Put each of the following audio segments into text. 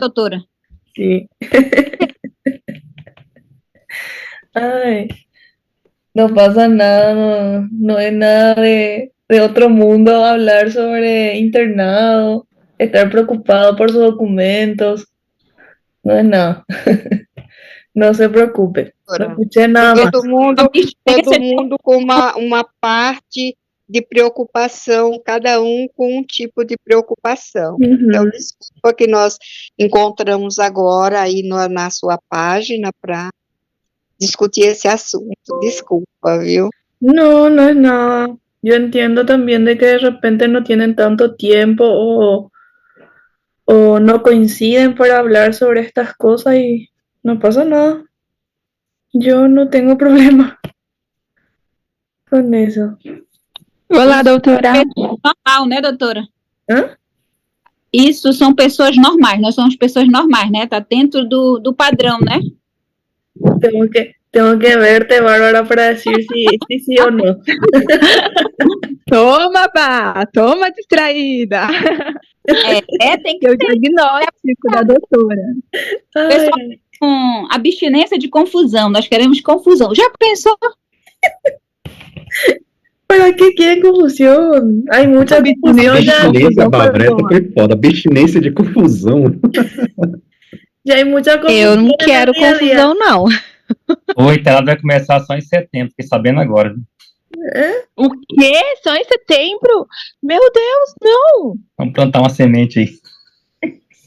doutora? Sí. Ay, no pasa nada, no es nada de otro mundo hablar sobre internado, estar preocupado por sus documentos, no es nada. No se preocupe, no Doutora. escuché E nada todo más. mundo, todo Abstinência de mundo com uma parte de preocupação, cada um com um tipo de preocupação. Então, Ujú. desculpa que nós encontramos agora aí na sua página para discutir esse assunto. Desculpa, viu? No, no es nada. Yo entiendo también de que de repente no tienen tanto tiempo o no coinciden para hablar sobre estas cosas y no pasa nada. Yo no tengo problema con eso. Olá, doutora. normal, né, doutora? ¿Ah? Isso são pessoas normais, nós somos pessoas normais, né? Tá dentro do padrão, né? Tengo que verte, Bárbara, para decir si sí o no. Toma, Bá, toma distraída. Tem que É o diagnóstico da doutora. pessoal Ay, com abstinência de confusão, nós queremos confusão. Já pensou? ¿para qué quieren confusión? Hay mucha confusión ya. Abstinência, Bárbara, essa foi foda. Abstinência de confusão. Ya hay mucha confusión Eu não en el quero día a día. confusão, não. O internato vai começar só em setembro, fiquei sabendo agora. ¿Eh? O quê? Só em setembro? Meu Deus, não. Vamos plantar uma semente aí.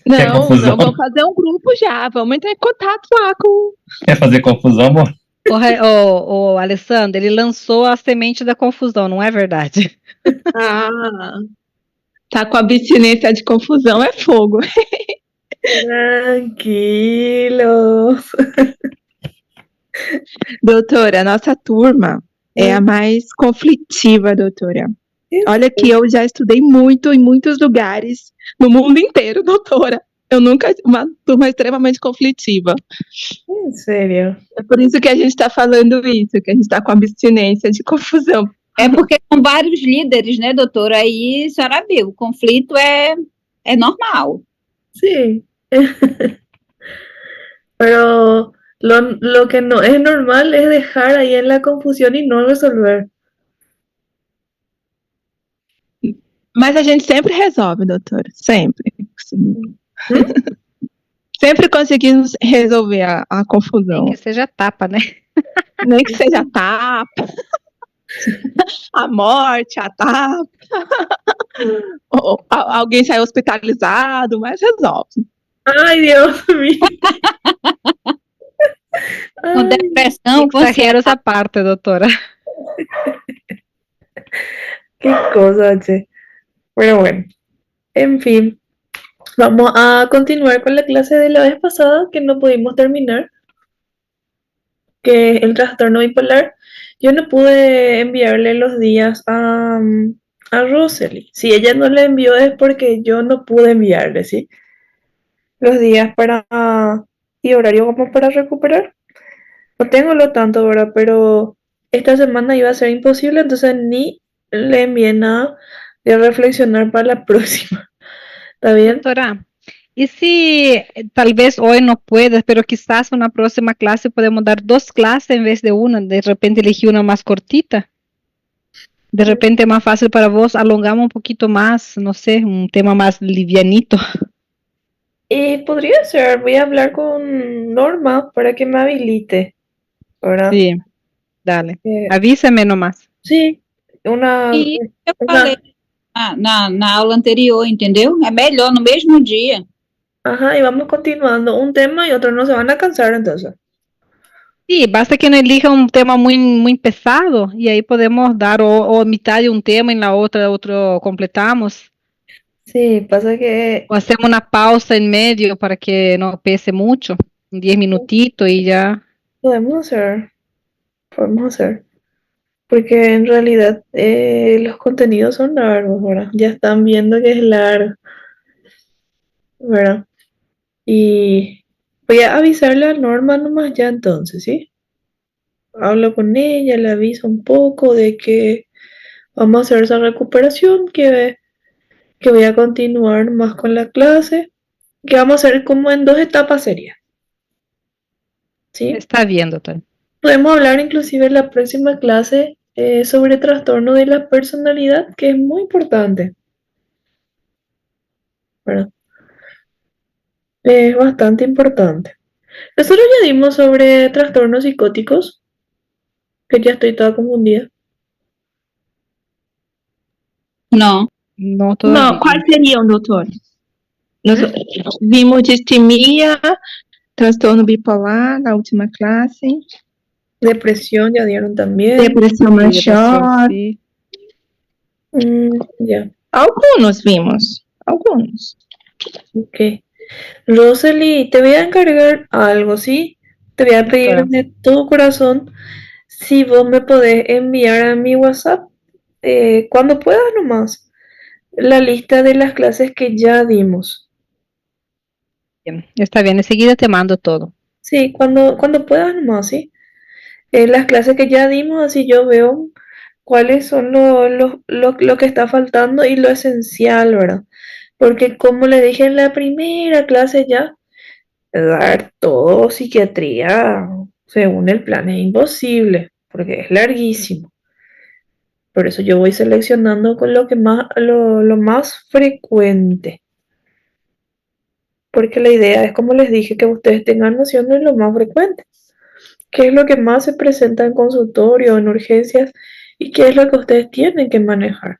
Quer Não, confusão? vamos fazer um grupo já. Vamos entrar em contato lá com Quer fazer confusão, amor? o Alessandro. Ele lançou a semente da confusão, não é verdade? Ah, tá com abstinência de confusão, é fogo. Tranquilos. Doutora, a nossa turma é a mais conflitiva, doutora. Olha que eu já estudei muito em muitos lugares no mundo inteiro, doutora. Eu nunca. Uma turma extremamente conflitiva. En serio. É por isso que a gente está falando isso, que a gente está com abstinência de confusão. É porque são vários líderes, né, doutora? Aí a senhora viu, o conflito é normal. Sí. Pero lo que no es normal es dejar ahí en la confusión y no resolver. Mas a gente sempre resolve, doutora. Sempre. Sempre conseguimos resolver a confusão. Nem que seja tapa, né? Nem que seja tapa, a morte, a tapa, ou alguém sai hospitalizado, mas resolve. Ay, Dios mío. Com Ay, depressão, com Exageros à parte, doutora. qué cosa, che. Pero bueno, en fin, vamos a continuar con la clase de la vez pasada que no pudimos terminar, que es el trastorno bipolar. Yo no pude enviarle los días a Rosely. Si ella no le envió es porque yo no pude enviarle, ¿sí? Los días y horario como para recuperar. No tengo lo tanto, ¿verdad? Pero esta semana iba a ser imposible, entonces ni le envié nada de reflexionar para la próxima. ¿Está bien? Doutora, e se talvez hoje não puedas, pero quizás na próxima classe podemos dar 2 classes em vez de uma, de repente elegir uma mais cortita? De repente é mais fácil para vos, alongamos um pouquinho mais, não sei, um tema mais livianito. Y podría ser, voy a hablar con Norma para que me habilite, ¿verdad? Sim, dale. Eh, Avísame nomás. sí, una, E eu una- falei na aula anterior, entendeu? É melhor no mesmo dia. ajá, y vamos continuando. Un tema y otro no se van a cansar entonces. Sim, basta que não elija um tema muito pesado e aí podemos dar ou metade de um tema e na outra outro completamos. Sí, pasa que Ou hacemos uma pausa em meio para que não pese muito, 10 minutitos e já. podemos hacer, porque en realidad los contenidos son largos, ¿verdad? Ya están viendo que es largo, ¿verdad? Y voy a avisarle a Norma nomás ya entonces, ¿sí? Hablo con ella, le aviso un poco de que vamos a hacer esa recuperación, que voy a continuar más con la clase que vamos a hacer como en 2 etapas sería. ¿Sí? Está bien, doctora. Podemos hablar inclusive en la próxima clase sobre trastorno de la personalidad, que es muy importante, ¿verdad? Es bastante importante. Nosotros ya dimos sobre trastornos psicóticos, que ya estoy toda confundida. No. No Não, todavía. quais seriam, doutor? Nós vimos distimia, transtorno bipolar na última classe, Depresión ya dieron también. depressão Sí, maior. sí. Ya, Alguns vimos, alguns. ok. Rosely, te voy a encargar algo, ¿sí? Te voy a pedir Doctora. de todo corazón si vos me podés enviar a mi WhatsApp, cuando puedas nomás, la lista de las clases que ya dimos. Bien, está bien, enseguida te mando todo. Sí, cuando puedas nomás, ¿sí? Las clases que ya dimos, así yo veo cuáles son lo que está faltando y lo esencial, ¿verdad? Porque como le dije en la primera clase ya, dar todo psiquiatría según el plan es imposible, porque es larguísimo. Por eso yo voy seleccionando con lo más frecuente. Porque la idea es, como les dije, que ustedes tengan noción de lo más frecuente. ¿Qué es lo que más se presenta en consultorio, en urgencias? ¿Y qué es lo que ustedes tienen que manejar?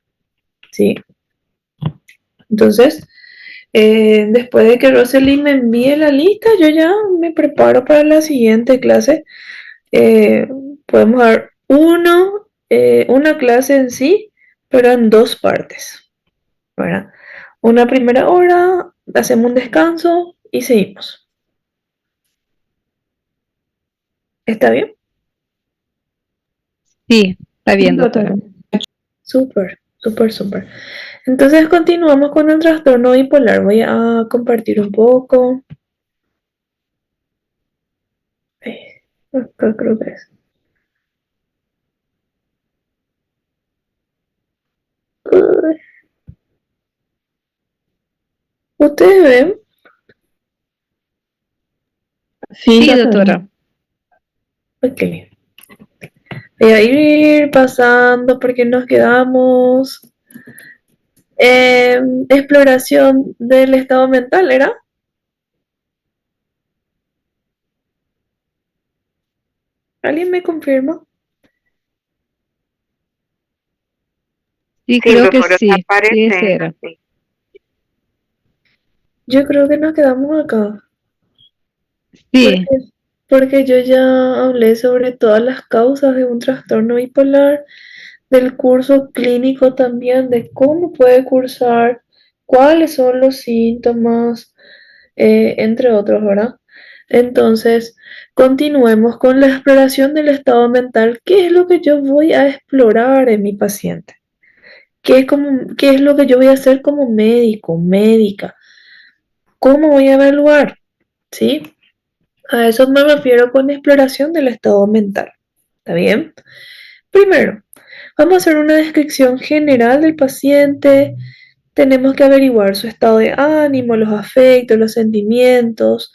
¿Sí? Entonces, después de que Rosely me envíe la lista, yo ya me preparo para la siguiente clase. Podemos dar una clase en sí, pero en 2 partes, ¿verdad? Una primera hora, hacemos un descanso y seguimos. ¿Está bien? Sí, está bien, doctora. Doutora. Súper, súper, súper. Entonces continuamos con el trastorno bipolar. Voy a compartir un poco. Acá creo que es. Uy. ¿Ustedes ven? Sim, Sí, doutora. doctora. Ok. Voy a ir pasando porque nos quedamos en exploración del estado mental, ¿era? ¿Alguien me confirma? Sí, Sí, creo que doutora, sí. tá Sí, ese aparecendo, era. sim. Yo creo que nos quedamos acá. Sí, Porque yo ya hablé sobre todas las causas de un trastorno bipolar, del curso clínico también, de cómo puede cursar, cuáles son los síntomas, entre otros, ¿verdad? Entonces, continuemos con la exploración del estado mental. ¿Qué es lo que yo voy a explorar en mi paciente? ¿Qué es lo que yo voy a hacer como médico, médica? ¿Cómo voy a evaluar? ¿Sí? A eso me refiero con exploración del estado mental. ¿Está bien? Primero, vamos a hacer una descripción general del paciente. Tenemos que averiguar su estado de ánimo, los afectos, los sentimientos,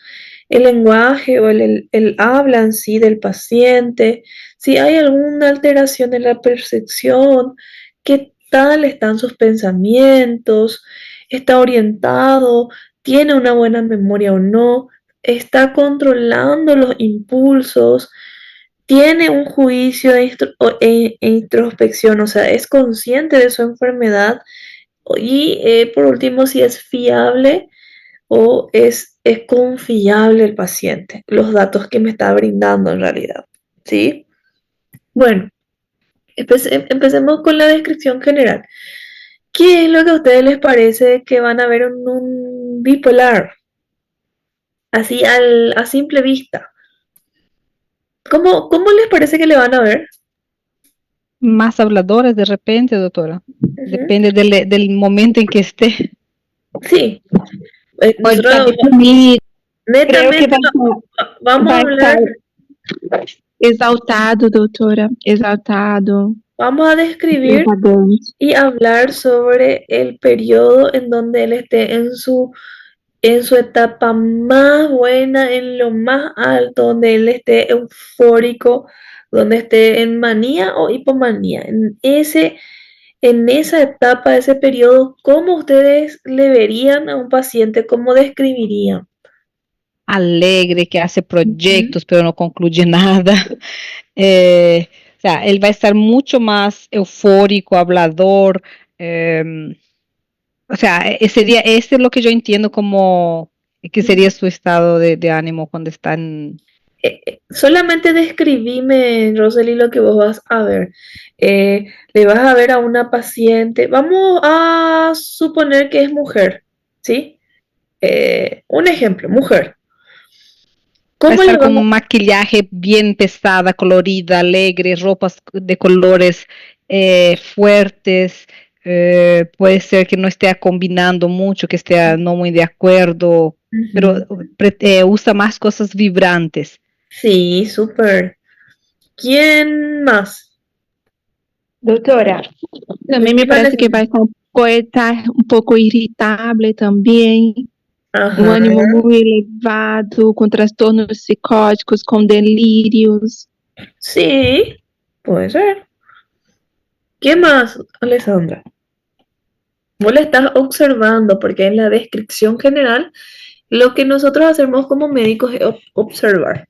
el lenguaje o el habla en sí del paciente. Si hay alguna alteración en la percepción, qué tal están sus pensamientos, está orientado, tiene una buena memoria o no, está controlando los impulsos, tiene un juicio e introspección, o sea, es consciente de su enfermedad y por último, si es fiable o es confiable el paciente, los datos que me está brindando en realidad, ¿sí? Bueno, empecemos con la descripción general. ¿Qué es lo que a ustedes les parece que van a ver en un bipolar? Así a simple vista. ¿Cómo les parece que le van a ver? más habladores de repente, doctora. Depende del momento en que esté. Sí. Pode Nosotros estar deprimido. Creo que netamente vamos a vai hablar, estar exaltado, doutora. Exaltado, vamos a describir extravagante. y hablar sobre el periodo en donde él esté en su en su etapa más buena, en lo más alto, donde él esté eufórico, donde esté en manía o hipomanía, en esa etapa, ese periodo, ¿cómo ustedes le verían a un paciente? ¿Cómo describirían? Alegre, que hace Ujú. proyectos, pero no concluye nada. O sea, él va a estar mucho más eufórico, hablador. O sea, sería, este es lo que yo entiendo como que sería su estado de ánimo cuando están. Solamente describime, Rosely, lo que vos vas a ver. Le vas a ver a una paciente, vamos a suponer que es mujer, ¿sí? Un ejemplo, mujer. Va a ¿Cómo le estar vas con un maquillaje bien pesada, colorida, alegre, ropas de colores fuertes. Puede ser que no esté combinando mucho, que esté no muy de acuerdo, pero usa más cosas vibrantes. Sí, súper. ¿Quién más? Doutora, também me parece que vai estar um pouco irritável também, um Ajá, ânimo muito elevado, com transtornos psicóticos, com delírios. sí, puede ser. ¿Qué más, Alessandra? Vos le estás observando, porque en la descripción general, lo que nosotros hacemos como médicos es observar.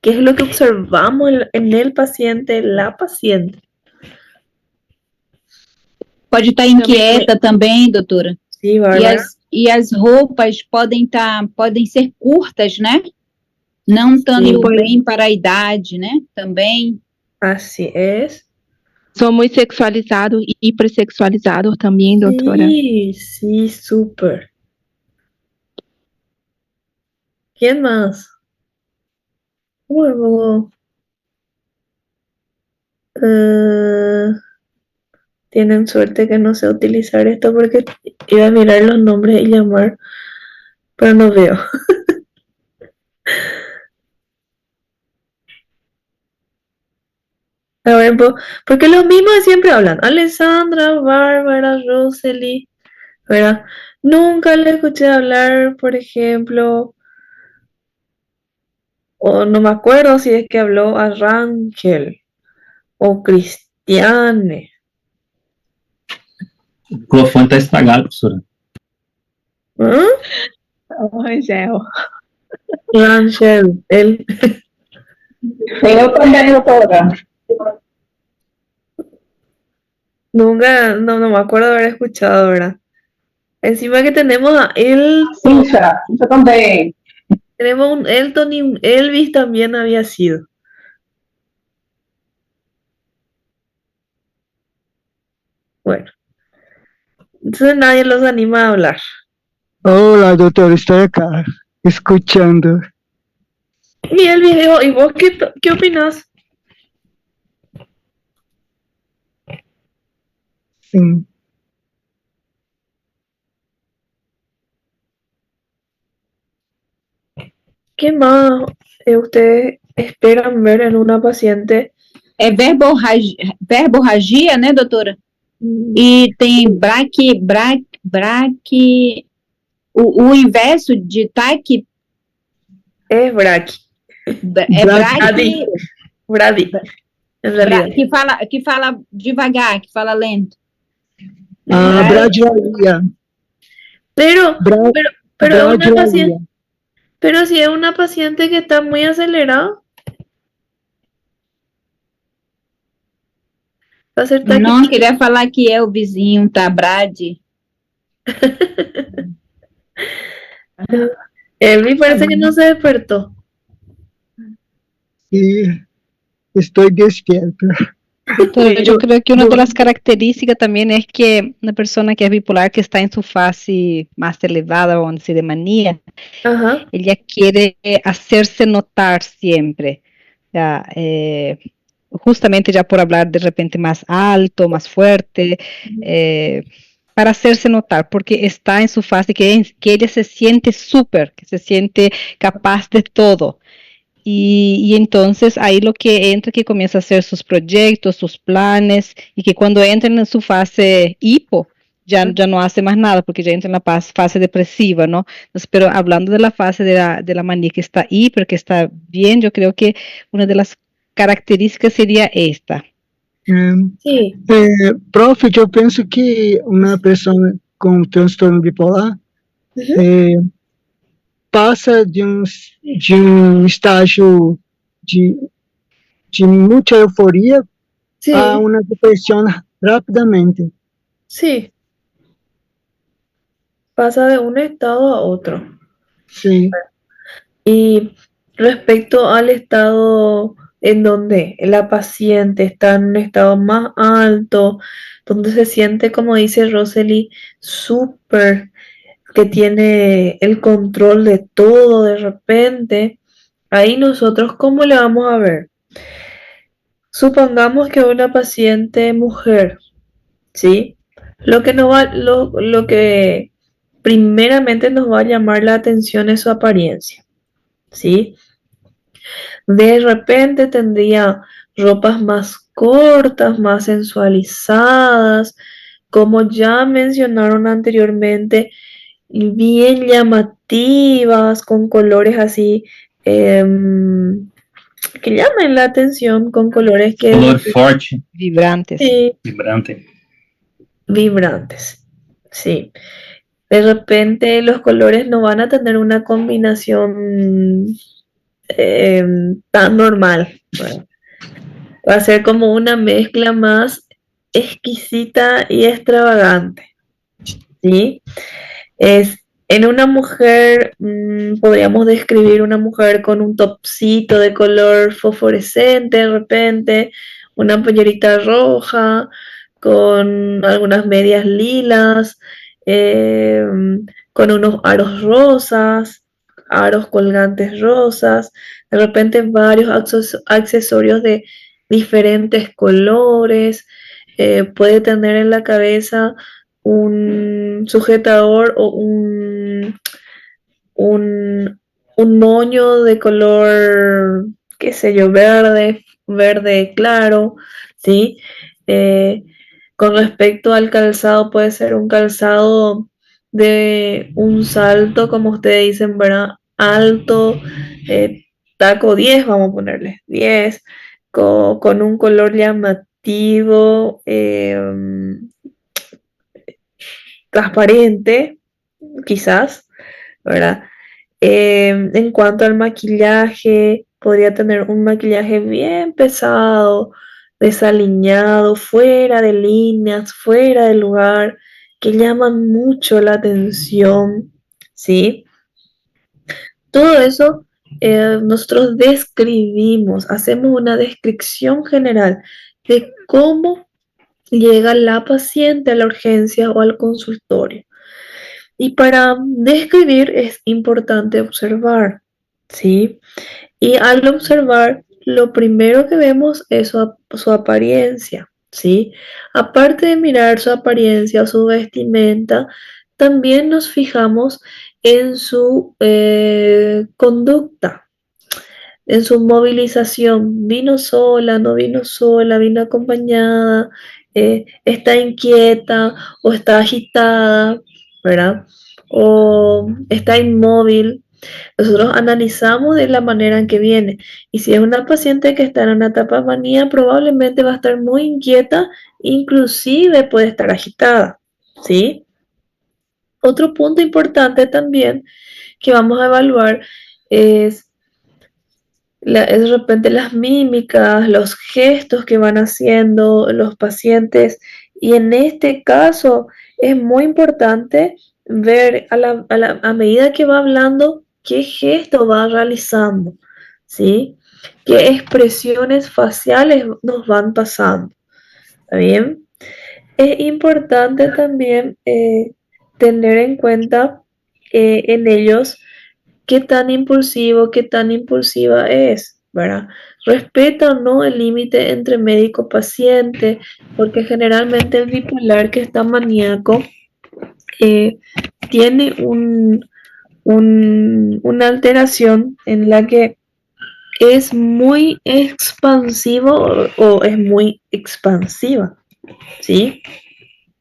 ¿Qué es lo que observamos en el paciente, la paciente? Pode estar inquieta também, doutora. Sí, E Bárbara. as roupas podem ser curtas, né? Não estando Sim. bem para a idade, né? Também. Así es. São muito sexualizados e hipersexualizados também, doutora. Sí, sí, súper. ¿Quién más? Bueno, tienen suerte que no sé utilizar esto porque iba a mirar los nombres y llamar, pero no veo. A ver, porque los mismos siempre hablan. Alessandra, Bárbara, Rosely, ¿verdad? Nunca le escuché hablar, por ejemplo, o no me acuerdo si es que habló a Rangel o Cristiane. O microfone tá estragado, professora. ¿Ah? Rangel. Rangel, él. Eu também, doutora. Nunca, no me acuerdo haber escuchado, ¿verdad? Encima que tenemos a él, Cíntia, eu também. tenemos un Elton y un Elvis también había sido. Bueno, entonces nadie los anima a hablar. Hola, doctor, estoy acá, escuchando. Y Elvis dijo, ¿y vos qué opinás? Sí. ¿Qué más ustedes esperan ver en una paciente? É verborragia, né, doutora? E tem o inverso de taque. Es Brady. Brady, en realidad. Que fala devagar, que fala lento. Bradialia. Pero una Bradialia. paciente, pero si es una paciente que está muy acelerada, va a ser taque. Não, queria falar que é o vizinho, tá? Brady. Elvis parece que no se despertó. Sí, estoy despierto. Doctora, yo creo que una de las características también es que una persona que es bipolar, que está en su fase más elevada, vamos a decir, de manía, Ajá. ella quiere hacerse notar siempre. O sea, justamente ya por hablar de repente más alto, más fuerte, para hacerse notar, porque está en su fase que ella se siente súper, que se siente capaz de todo. Y entonces ahí lo que entra, que comienza a hacer sus proyectos, sus planes, y que cuando entran en su fase hipo, ya no hace más nada porque ya entra en la fase depresiva, ¿no? Entonces, pero hablando de la fase de la manía que está ahí, pero que está bien, yo creo que una de las características sería esta. Sí, Prof, eu penso que uma pessoa com transtorno bipolar passa de um estágio de muita euforia sí, a uma depressão rapidamente. sí. Pasa de un estado a otro. Sim, Y respecto al estado en donde la paciente está en un estado más alto, donde se siente, como dice Rosely, súper, que tiene el control de todo de repente, ahí nosotros, ¿cómo le vamos a ver? Supongamos que una paciente mujer, ¿sí? Lo que primeramente nos va a llamar la atención es su apariencia, ¿sí? De repente tendría ropas más cortas, más sensualizadas, como ya mencionaron anteriormente, bien llamativas, con colores así que llamen la atención, con colores que Color forte, Vibrantes. sí, vibrante. vibrantes. Sí. De repente los colores no van a tener una combinación tan normal. ¿Verdad? Va a ser como una mezcla más exquisita y extravagante. ¿Sí? Es en una mujer, podríamos describir una mujer con un topcito de color fosforescente de repente, una pollerita roja, con algunas medias lilas, con unos aros rosas, aros colgantes rosas, de repente varios accesorios de diferentes colores, puede tener en la cabeza un sujetador o un moño de color, qué sé yo, verde claro, ¿sí? Con respecto al calzado, puede ser un calzado de un salto, como ustedes dicen, ¿verdad? Alto, taco 10, vamos a ponerle 10, con un color llamativo, transparente, quizás, ¿verdad? En cuanto al maquillaje, podría tener un maquillaje bien pesado, desaliñado, fuera de líneas, fuera de lugar, que llaman mucho la atención, ¿sí? Todo eso nosotros describimos, hacemos una descripción general de cómo llega la paciente a la urgencia o al consultorio. Y para describir es importante observar, ¿sí? Y al observar, lo primero que vemos es su apariencia, ¿sí? Aparte de mirar su apariencia o su vestimenta, también nos fijamos en su conducta, en su movilización. ¿Vino sola, no vino sola, vino acompañada, está inquieta o está agitada, ¿verdad? O está inmóvil? Nosotros analizamos de la manera en que viene. Y si es una paciente que está en una etapa de manía, probablemente va a estar muy inquieta, inclusive puede estar agitada, ¿sí? Otro punto importante también que vamos a evaluar es de repente las mímicas, los gestos que van haciendo los pacientes. Y en este caso es muy importante ver a medida que va hablando qué gesto va realizando, ¿sí? Qué expresiones faciales nos van pasando. ¿Está bien? Es importante también tener en cuenta en ellos qué tan impulsivo, qué tan impulsiva es, ¿verdad? Respeta o no el límite entre médico-paciente, porque generalmente el bipolar que está maníaco tiene una alteración en la que es muy expansivo o es muy expansiva, ¿sí?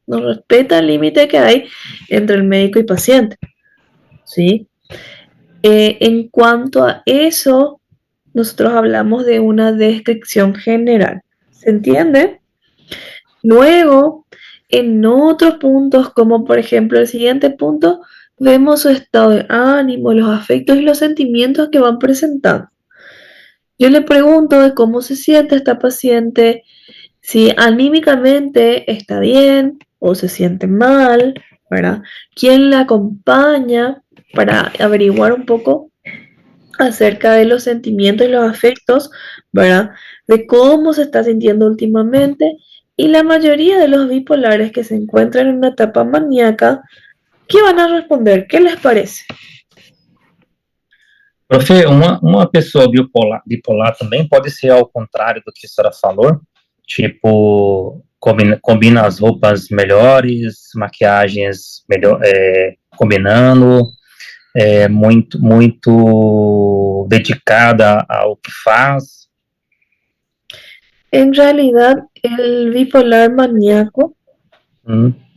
no respeta el límite que hay entre el médico y paciente, ¿sí? En cuanto a eso, nosotros hablamos de una descripción general, ¿se entiende? Luego, en otros puntos, como por ejemplo el siguiente punto, vemos su estado de ánimo, los afectos y los sentimientos que van presentando. Yo le pregunto de cómo se siente esta paciente, si anímicamente está bien o se siente mal, ¿verdad? ¿Quién la acompaña para averiguar un poco acerca de los sentimientos y los afectos, ¿verdad? De cómo se está sintiendo últimamente. Y la mayoría de los bipolares que se encuentran en una etapa maníaca, ¿qué van a responder? ¿Qué les parece? Profe, uma pessoa bipolar também pode ser ao contrário do que a senhora falou, tipo, combina as roupas melhores, maquiagens melhor, combinando, muito dedicada ao que faz. En realidad, el bipolar maníaco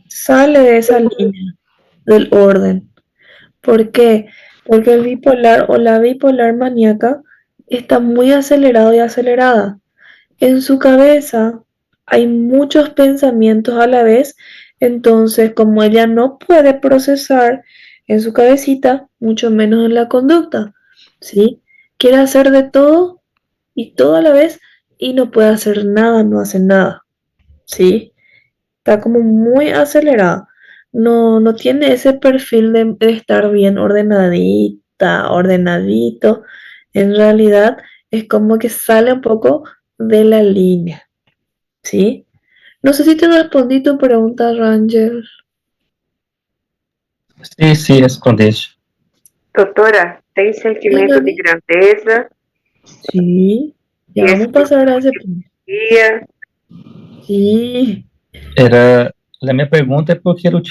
sale de esa línea del orden. ¿Por qué? Porque el bipolar o la bipolar maníaca está muy acelerado y acelerada. En su cabeza hay muchos pensamientos a la vez, entonces como ella no puede procesar en su cabecita, mucho menos en la conducta, ¿sí? Quiere hacer de todo y todo a la vez y no puede hacer nada, no hace nada, ¿sí? Está como muy acelerada. No tiene ese perfil de estar bien ordenadita, ordenadito. En realidad es como que sale un poco de la línea, ¿sí? No sé si te respondí tu pregunta, Ranger. Sí, respondeste. Doutora, tem sentimento de grandeza? Sí, ya vamos a pasar a ese punto. Sí. A minha pergunta é porque eu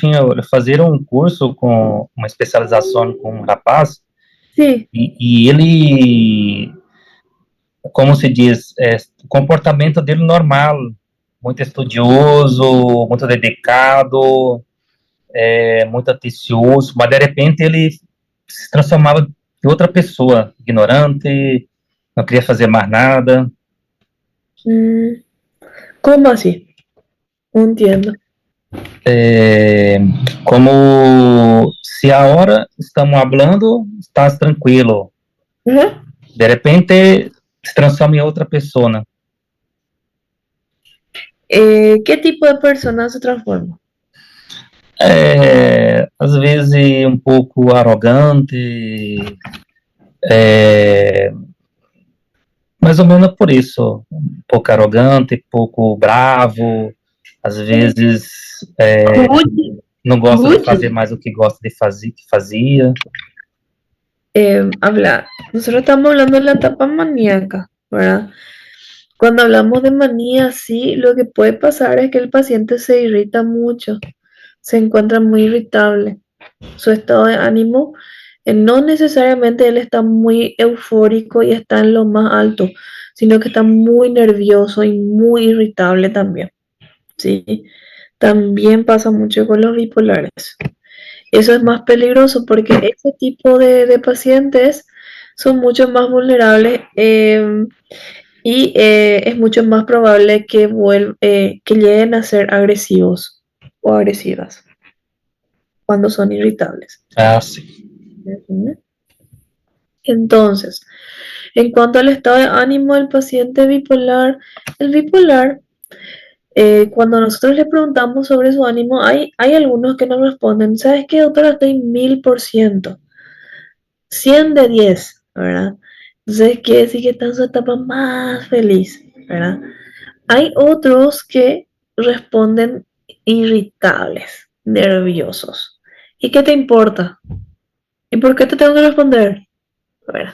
fazer um curso com uma especialização com um rapaz, Sim. E ele, como se diz, o comportamento dele normal, muito estudioso, muito dedicado, muito atencioso, mas de repente ele se transformava em outra pessoa, ignorante, não queria fazer mais nada. Como assim? Não entendo. Como se agora estamos falando, estás tranquilo. De repente se transforma em outra pessoa. Que tipo de pessoa se transforma? Às vezes um pouco arrogante, mais ou menos por isso, um pouco arrogante, um pouco bravo, às vezes não gosta de fazer mais o que gosta de fazer, que fazia. Nosotros estamos hablando de la etapa maníaca, ¿verdad? Cuando hablamos de manía, sí, lo que puede pasar es que el paciente se irrita mucho, se encuentra muy irritable. Su estado de ánimo, no necesariamente él está muy eufórico y está en lo más alto, sino que está muy nervioso y muy irritable también, ¿sí? También pasa mucho con los bipolares. Eso es más peligroso porque ese tipo de pacientes son mucho más vulnerables y es mucho más probable que lleguen a ser agresivos o agresivas cuando son irritables. Sí. Entonces, en cuanto al estado de ánimo del paciente bipolar, el bipolar, cuando nosotros le preguntamos sobre su ánimo, hay algunos que nos responden, ¿sabes qué, doctora? Estoy 1000%, 100 de 10, ¿verdad? Entonces quiere decir que está en su etapa más feliz, ¿verdad? Hay otros que responden irritables, nerviosos. ¿Y qué te importa? ¿Y por qué te tengo que responder? Bueno,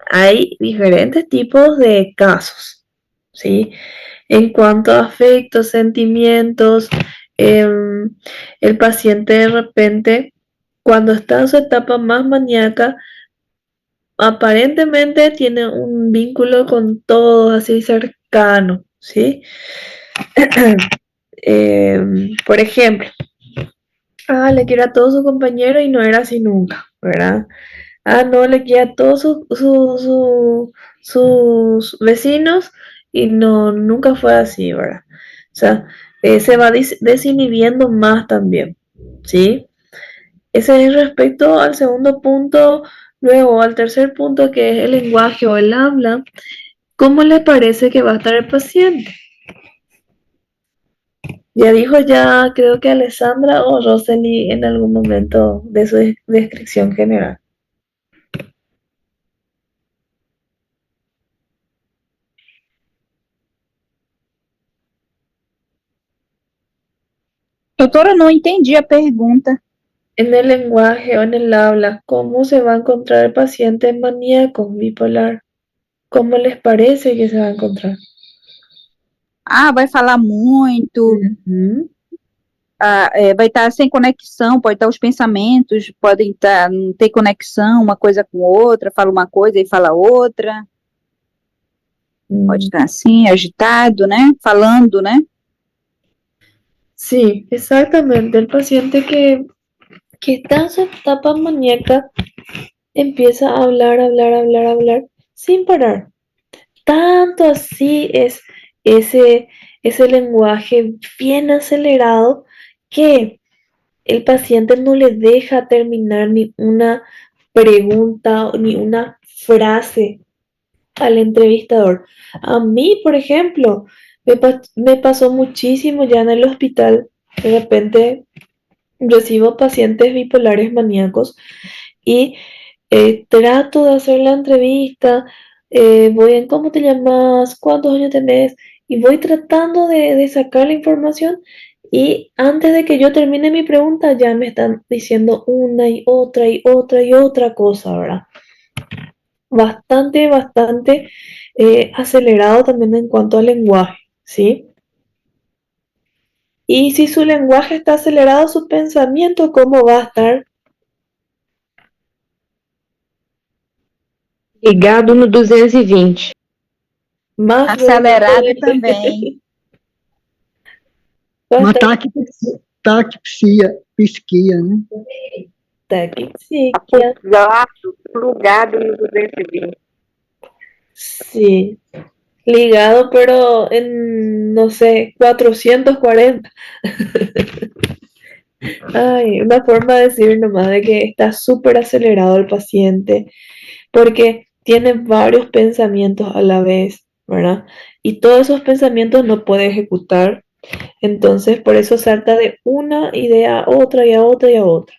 hay diferentes tipos de casos, ¿sí? En cuanto a afectos, sentimientos, el paciente de repente, cuando está en su etapa más maníaca, aparentemente tiene un vínculo con todos así cercano, ¿sí? Por ejemplo, le quiere a todo su compañero y no era así nunca, ¿verdad? No, le quiere a todos sus vecinos y no, nunca fue así, ¿verdad? O sea, se va desinhibiendo más también, ¿sí? Ese es respecto al segundo punto. Luego, al tercer punto, que es el lenguaje o el habla, ¿cómo le parece que va a estar el paciente? Ya dijo ya, creo que Alessandra o Rosely en algún momento de su descripción general. Doutora, não entendi a pergunta. En el lenguaje o en el habla, ¿cómo se va a encontrar el paciente maníaco bipolar? ¿Cómo les parece que se va a encontrar? Vai falar muito, Uhum. vai estar sem conexão, pode estar os pensamentos, podem estar, não ter conexão uma coisa com outra, fala uma coisa e fala outra. Pode estar assim, agitado, né? Falando, né? Sí, exactamente. El paciente que está en su etapa maníaca empieza a hablar sin parar. Tanto así es ese lenguaje bien acelerado que el paciente no le deja terminar ni una pregunta ni una frase al entrevistador. A mí, por ejemplo, me pasó muchísimo ya en el hospital. De repente recibo pacientes bipolares maníacos y trato de hacer la entrevista, voy en cómo te llamas, cuántos años tenés, y voy tratando de sacar la información y antes de que yo termine mi pregunta ya me están diciendo una y otra y otra y otra cosa, ¿verdad? Bastante acelerado también en cuanto al lenguaje, ¿sí? Y si su lenguaje está acelerado, su pensamiento, ¿cómo va a estar? Ligado no 220. Más Acelerado lento. também. Uma Bastante taquipsia, né? taquipsia. Acusado, plugado no 220. Sí, ligado, pero en, no sé, 440. Ay, una forma de decir nomás de que está súper acelerado el paciente, porque tiene varios pensamientos a la vez, ¿verdad? Y todos esos pensamientos no puede ejecutar, entonces por eso salta de una idea a otra y a otra y a otra,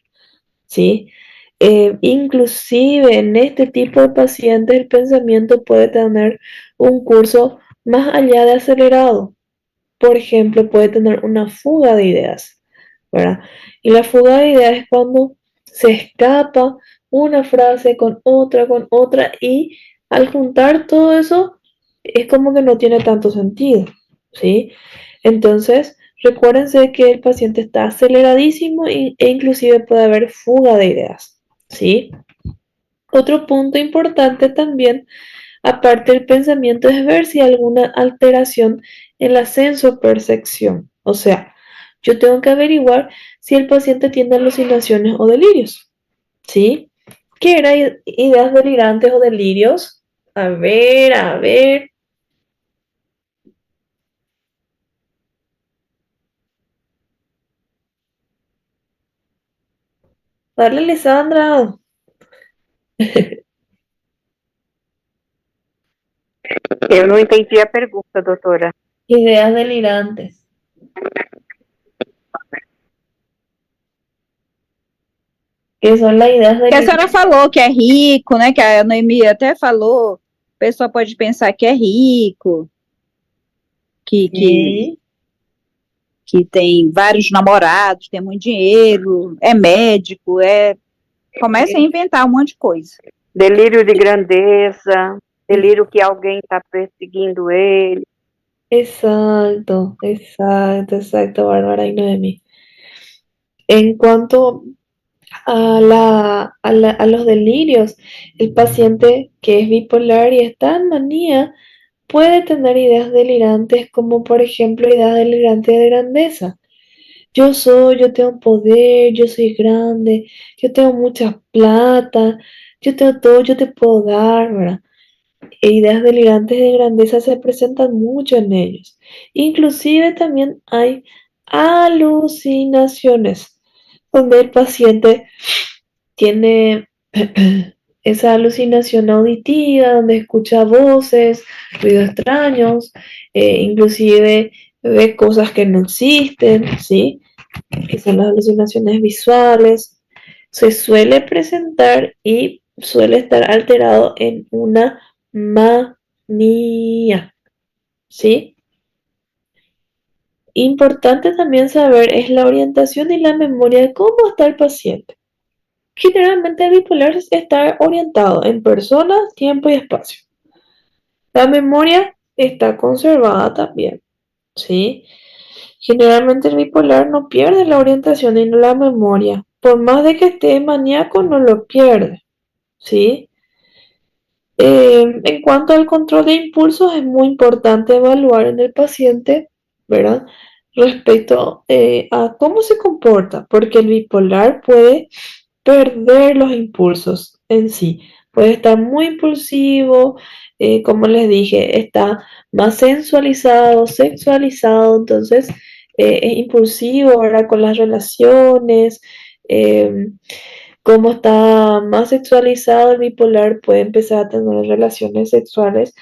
¿sí? Inclusive en este tipo de pacientes el pensamiento puede tener un curso más allá de acelerado. Por ejemplo, puede tener una fuga de ideas, ¿verdad? Y la fuga de ideas es cuando se escapa una frase con otra y al juntar todo eso es como que no tiene tanto sentido, ¿sí? Entonces, recuérdense que el paciente está aceleradísimo e inclusive puede haber fuga de ideas, ¿sí? Otro punto importante también, aparte del pensamiento, es ver si hay alguna alteración en la sensopercepción. O sea, yo tengo que averiguar si el paciente tiene alucinaciones o delirios, ¿sí? ¿Qué eran ideas delirantes o delirios? A ver. Dale, Alessandra. Eu não entendi a pergunta, doutora. Ideas delirantes. Que são as ideas Que a delirantes. senhora falou que é rico, né? Que a Noemi até falou. O pessoal pode pensar que é rico, que tem vários namorados, tem muito dinheiro, é médico, começa a inventar um monte de coisa. Delírio de grandeza, delírio que alguém está perseguindo ele. Exacto, Bárbara y Noemi. En cuanto a los delirios, el paciente que es bipolar y está en manía puede tener ideas delirantes como por ejemplo ideas delirantes de grandeza. Yo tengo poder, yo soy grande, yo tengo mucha plata, yo tengo todo, yo te puedo dar, ¿verdad? E ideas delirantes de grandeza se presentan mucho en ellos. Inclusive también hay alucinaciones, donde el paciente tiene esa alucinación auditiva, donde escucha voces, ruidos extraños, inclusive ve cosas que no existen, ¿sí? Que son las alucinaciones visuales. Se suele presentar y suele estar alterado en una manía, ¿sí? Importante también saber es la orientación y la memoria de cómo está el paciente. Generalmente el bipolar está orientado en personas, tiempo y espacio. La memoria está conservada también, ¿sí? Generalmente el bipolar no pierde la orientación y la memoria. Por más de que esté maníaco, no lo pierde, ¿sí? En cuanto al control de impulsos, es muy importante evaluar en el paciente, ¿verdad? Respecto a cómo se comporta, porque el bipolar puede perder los impulsos en sí. Puede estar muy impulsivo, como les dije, está más sensualizado, sexualizado, entonces es impulsivo ahora con las relaciones. Como está más sexualizado, el bipolar puede empezar a tener relaciones sexuales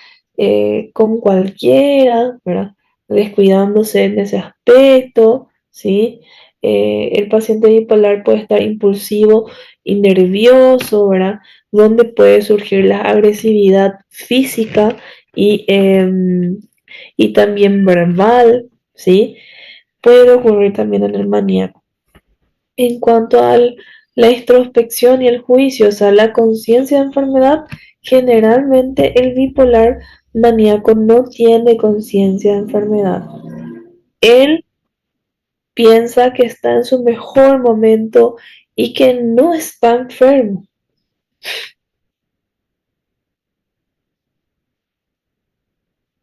con cualquiera, ¿verdad? Descuidándose en ese aspecto, ¿sí? El paciente bipolar puede estar impulsivo y nervioso, ¿verdad? Donde puede surgir la agresividad física y también verbal, ¿sí? Puede ocurrir también en el maníaco. En cuanto a la introspección y el juicio, o sea, la conciencia de enfermedad, generalmente el bipolar maníaco no tiene conciencia de enfermedad. Él piensa que está en su mejor momento y que no está enfermo.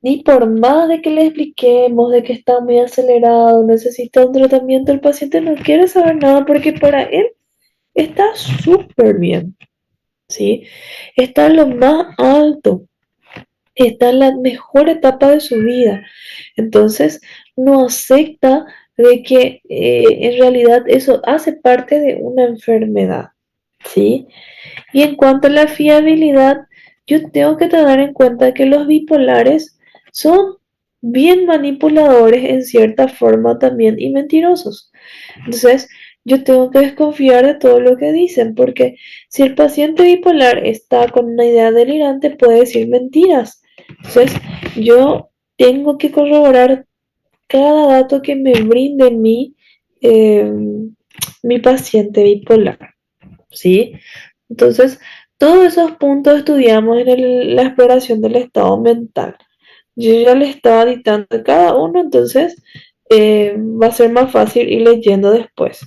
Ni por más de que le expliquemos de que está muy acelerado, necesita un tratamiento, el paciente no quiere saber nada porque para él está súper bien, ¿sí? Está en lo más alto, está en la mejor etapa de su vida. Entonces, no acepta de que en realidad eso hace parte de una enfermedad, ¿sí? Y en cuanto a la fiabilidad, yo tengo que tener en cuenta que los bipolares son bien manipuladores en cierta forma también y mentirosos. Entonces, yo tengo que desconfiar de todo lo que dicen, porque si el paciente bipolar está con una idea delirante, puede decir mentiras. Entonces, yo tengo que corroborar cada dato que me brinde eh, mi paciente bipolar, ¿sí? Entonces, todos esos puntos estudiamos en la exploración del estado mental. Yo ya le estaba dictando cada uno, entonces va a ser más fácil ir leyendo después.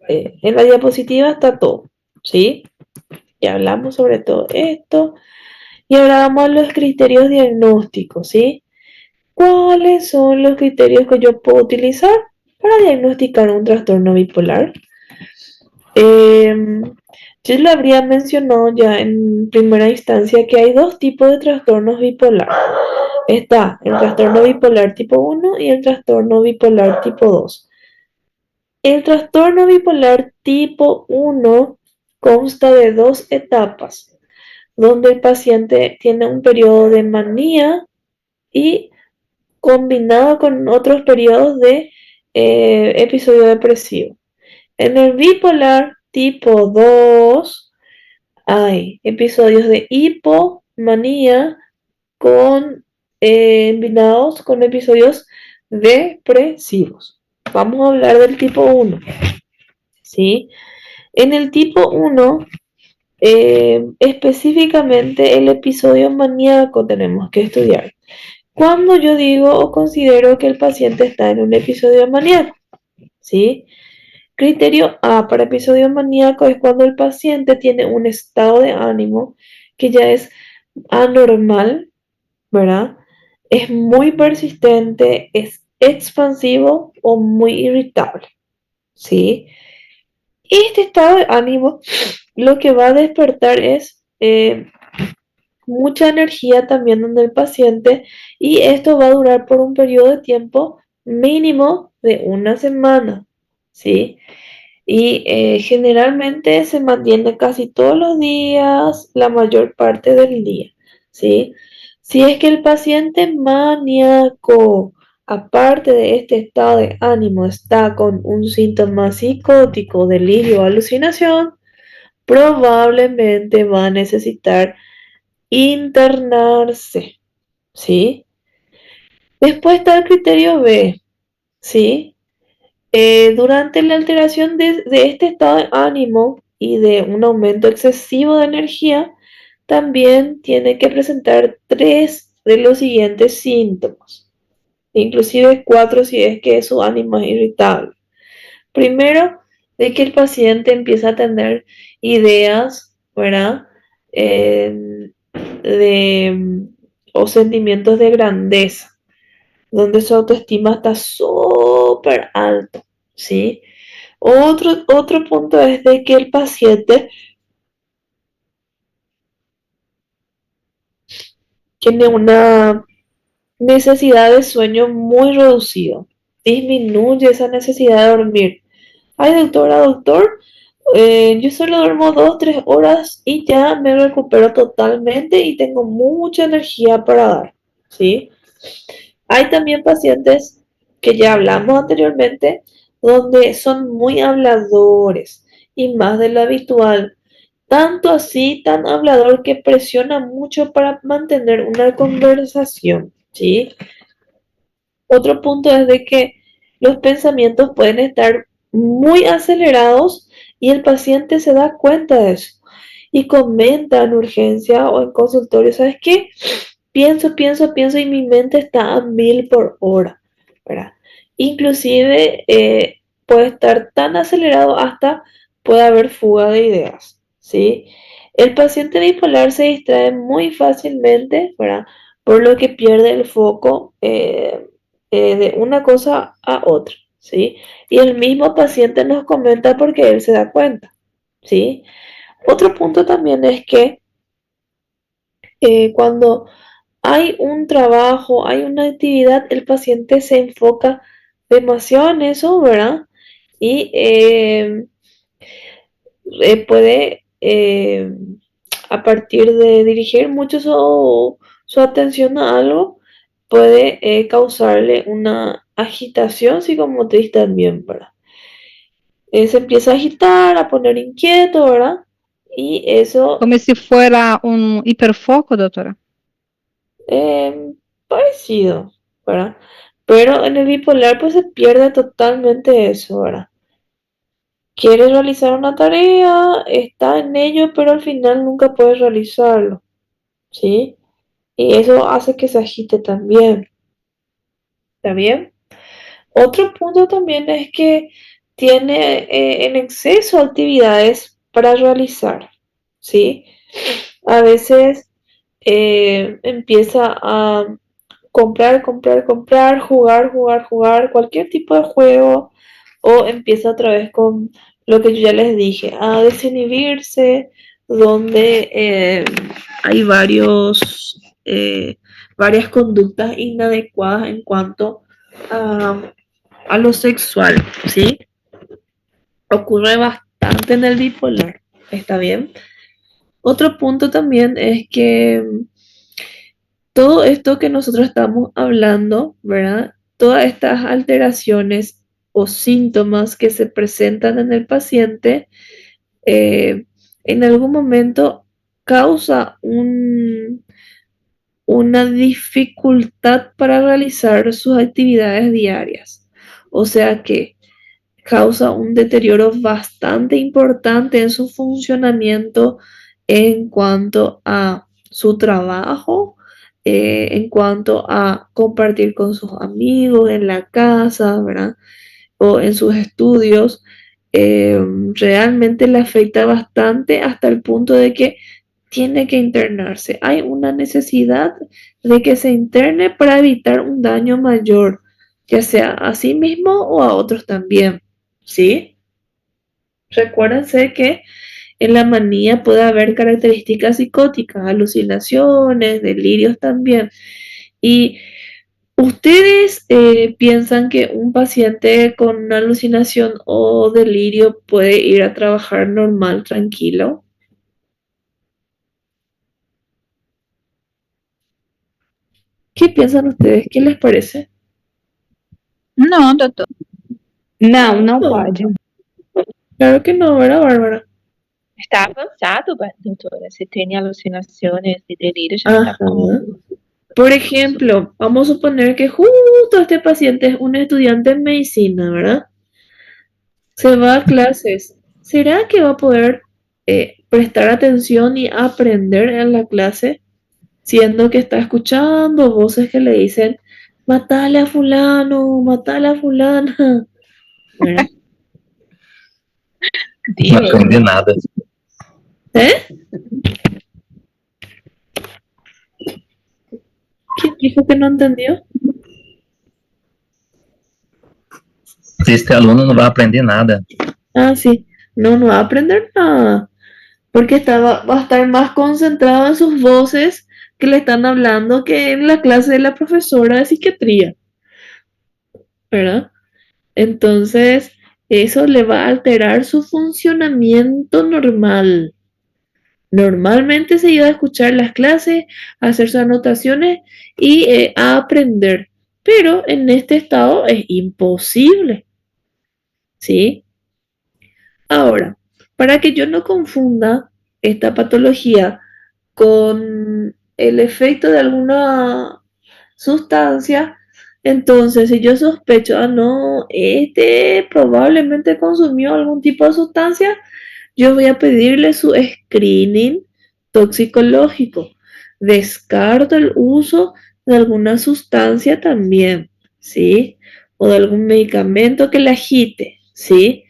En la diapositiva está todo, ¿sí? Ya hablamos sobre todo esto. Y ahora vamos a los criterios diagnósticos, ¿sí? ¿Cuáles son los criterios que yo puedo utilizar para diagnosticar un trastorno bipolar? Yo le habría mencionado ya en primera instancia que hay dos tipos de trastornos bipolar. Está el trastorno bipolar tipo 1 y el trastorno bipolar tipo 2. El trastorno bipolar tipo 1 consta de dos etapas, donde el paciente tiene un periodo de manía y combinado con otros periodos de episodio depresivo. En el bipolar tipo 2 hay episodios de hipomanía combinados con episodios depresivos. Vamos a hablar del tipo 1, ¿sí? En el tipo 1, específicamente el episodio maníaco tenemos que estudiar. Cuando yo digo o considero que el paciente está en un episodio maníaco, ¿sí? Criterio A para episodio maníaco es cuando el paciente tiene un estado de ánimo que ya es anormal, ¿verdad? es muy persistente, es expansivo o muy irritable, ¿sí? Y este estado de ánimo lo que va a despertar es mucha energía también en el paciente, y esto va a durar por un periodo de tiempo mínimo de una semana, ¿sí? Y generalmente se mantiene casi todos los días, la mayor parte del día, ¿sí? Si es que el paciente maníaco, aparte de este estado de ánimo, está con un síntoma psicótico, delirio o alucinación, probablemente va a necesitar internarse, ¿sí? Después está el criterio B, ¿sí? Durante la alteración de este estado de ánimo y de un aumento excesivo de energía, también tiene que presentar 3 de los siguientes síntomas, inclusive 4 si es que su ánimo es irritable. Primero, de que el paciente empieza a tener ideas, ¿verdad? De, o sentimientos de grandeza, donde su autoestima está súper alto, ¿sí? Otro punto es de que el paciente tiene una necesidad de sueño muy reducido, disminuye esa necesidad de dormir. Ay, doctor, yo solo duermo 2, 3 horas y ya me recupero totalmente y tengo mucha energía para dar, ¿sí? Hay también pacientes que ya hablamos anteriormente, donde son muy habladores y más de lo habitual. Tanto así, tan hablador que presiona mucho para mantener una conversación, ¿sí? Otro punto es de que los pensamientos pueden estar muy acelerados y el paciente se da cuenta de eso y comenta en urgencia o en consultorio, ¿sabes qué? Pienso y mi mente está a 1000 por hora, ¿verdad? Inclusive puede estar tan acelerado hasta puede haber fuga de ideas, ¿sí? El paciente bipolar se distrae muy fácilmente, ¿verdad? Por lo que pierde el foco de una cosa a otra, ¿sí? Y el mismo paciente nos comenta porque él se da cuenta, ¿sí? Otro punto también es que cuando hay un trabajo, hay una actividad, el paciente se enfoca demasiado en eso, ¿verdad? Y puede, a partir de dirigir mucho su atención a algo, puede causarle una agitación psicomotriz también, ¿verdad? Se empieza a agitar, a poner inquieto, ¿verdad? Y eso Como si fuera un hiperfoco, doctora. parecido, ¿verdad? Pero en el bipolar pues se pierde totalmente eso, ¿verdad? Quiere realizar una tarea, está en ello, pero al final nunca puede realizarlo, ¿sí? Y eso hace que se agite también, ¿está bien? Otro punto también es que tiene en exceso actividades para realizar, ¿sí? A veces empieza a comprar, jugar, cualquier tipo de juego, o empieza otra vez con lo que yo ya les dije, a desinhibirse, donde hay varias conductas inadecuadas en cuanto a lo sexual, ¿sí? Ocurre bastante en el bipolar, ¿está bien? Otro punto también es que todo esto que nosotros estamos hablando, ¿verdad? Todas estas alteraciones o síntomas que se presentan en el paciente, en algún momento causa una dificultad para realizar sus actividades diarias. O sea que causa un deterioro bastante importante en su funcionamiento en cuanto a su trabajo, en cuanto a compartir con sus amigos en la casa, ¿verdad? O en sus estudios. Realmente le afecta bastante hasta el punto de que tiene que internarse. Hay una necesidad de que se interne para evitar un daño mayor, ya sea a sí mismo o a otros también, ¿sí? Recuérdense que en la manía puede haber características psicóticas, alucinaciones, delirios también. Y ¿ustedes piensan que un paciente con una alucinación o delirio puede ir a trabajar normal, tranquilo? ¿Qué piensan ustedes? ¿Qué les parece? Não, doutor. Não, não Não. pode. Claro que no, ¿verdad, Bárbara? Está avançado, doutora. Se tem alucinações e delírios, já Ajá. está com... Por ejemplo, vamos a suponer que justo este paciente es un estudiante en medicina, ¿verdad? Se va a clases. ¿Será que va a poder prestar atención y aprender en la clase, siendo que está escuchando voces que le dicen, matale a fulano, matale a fulana? ¿Verdad? Não aprendi nada. ¿Eh? ¿Quién dijo que no entendió? Este aluno não vai aprender nada. Ah, sí. No, no va a aprender nada. Porque va a estar más concentrado en sus voces que le están hablando que en la clase de la profesora de psiquiatría, ¿verdad? Entonces, eso le va a alterar su funcionamiento normal. Normalmente se iba a escuchar las clases, a hacer sus anotaciones y a aprender. Pero en este estado es imposible, ¿sí? Ahora, para que yo no confunda esta patología con el efecto de alguna sustancia, entonces si yo sospecho, no, este probablemente consumió algún tipo de sustancia, yo voy a pedirle su screening toxicológico. Descarto el uso de alguna sustancia también, ¿sí? O de algún medicamento que le agite, ¿sí?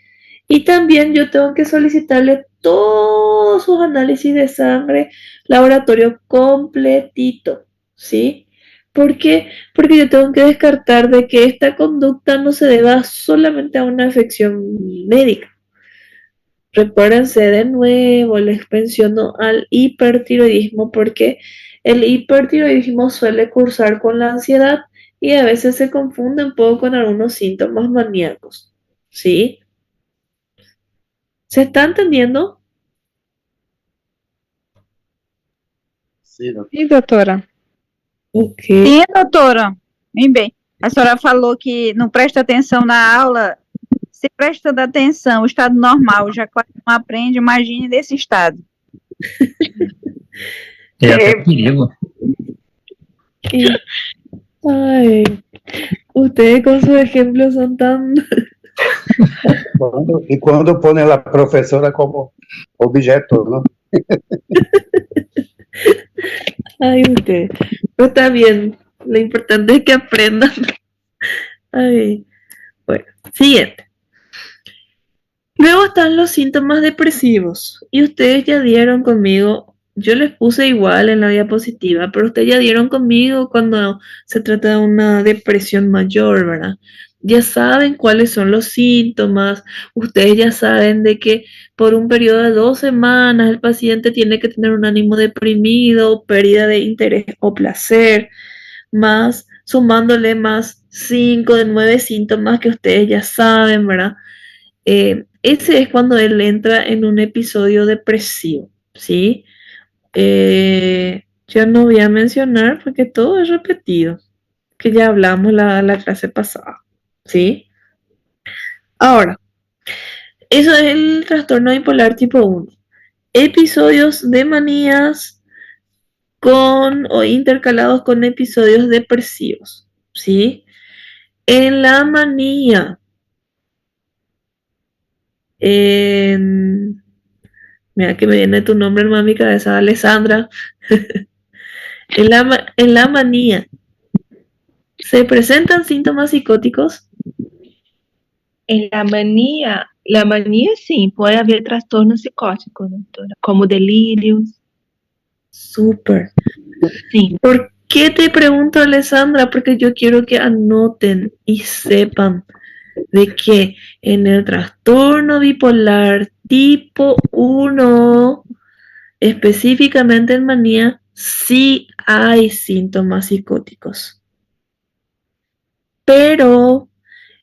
Y también yo tengo que solicitarle todos sus análisis de sangre, laboratorio completito, ¿sí? ¿Por qué? Porque yo tengo que descartar de que esta conducta no se deba solamente a una afección médica. Recuérdense de nuevo, les menciono al hipertiroidismo porque el hipertiroidismo suele cursar con la ansiedad y a veces se confunde un poco con algunos síntomas maníacos, ¿sí? ¿Se está entendiendo? Sim, doutora. Ok. Sim, doutora. Bem. A senhora falou que não presta atenção na aula. Se prestando atenção, o estado normal já quase não aprende, imagine desse estado. É até perigo. Ay, ustedes con sus ejemplos son tan... E quando põe a professora como objeto, ¿no? Ay, usted. Pero está bien. Lo importante es que aprendan. Ay. Bueno, siguiente. Luego están los síntomas depresivos. Y ustedes ya dieron conmigo, yo les puse igual en la diapositiva, pero ustedes ya dieron conmigo cuando se trata de una depresión mayor, ¿verdad? Ya saben cuáles son los síntomas, ustedes ya saben de que por un periodo de 2 semanas el paciente tiene que tener un ánimo deprimido, pérdida de interés o placer, más sumándole más 5 de 9 síntomas que ustedes ya saben, ¿verdad? Ese es cuando él entra en un episodio depresivo, ¿sí? Ya no voy a mencionar porque todo es repetido, que ya hablamos la clase pasada, ¿sí? Ahora, eso es el trastorno bipolar tipo 1. Episodios de manías con o intercalados con episodios depresivos, ¿sí? En la manía, mira que me viene tu nombre en mi cabeza, Alessandra. En la manía, ¿se presentan síntomas psicóticos? En la manía sí, puede haber trastornos psicóticos, doctora, como delirios. Súper. Sí. ¿Por qué te pregunto, Alessandra? Porque yo quiero que anoten y sepan de que en el trastorno bipolar tipo 1, específicamente en manía, sí hay síntomas psicóticos. Pero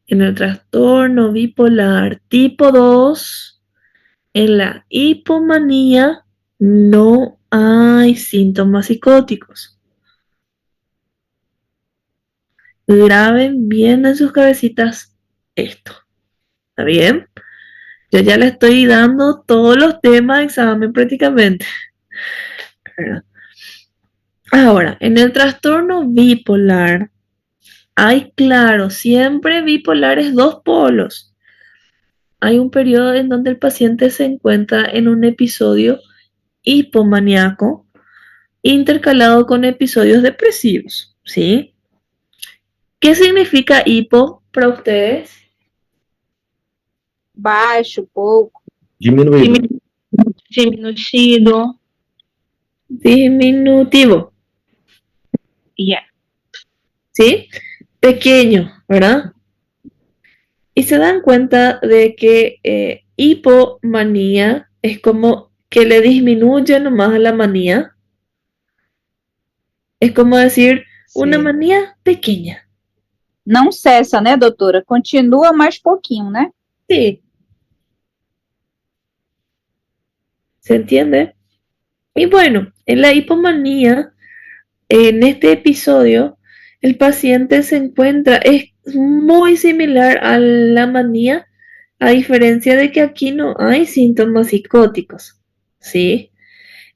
en el trastorno bipolar tipo 2, en la hipomanía, no hay síntomas psicóticos. Graben bien en sus cabecitas esto. ¿Está bien? Yo ya le estoy dando todos los temas de examen prácticamente. Ahora, en el trastorno bipolar, hay, claro, siempre bipolares dos polos. Hay un periodo en donde el paciente se encuentra en un episodio hipomaníaco intercalado con episodios depresivos, ¿sí? ¿Qué significa hipo para ustedes? Baixo, pouco. Diminuído. Diminuído. Diminutivo. Yeah. ¿Sí? Pequeño, ¿verdad? Y se dan cuenta de que hipomanía es como que le disminuye nomás a la manía. Es como decir una manía pequeña. Não cessa, né, doutora? Continua mais pouquinho, né? Sí. ¿Se entiende? Y bueno, en la hipomanía, en este episodio, el paciente se encuentra, es muy similar a la manía, a diferencia de que aquí no hay síntomas psicóticos, ¿sí?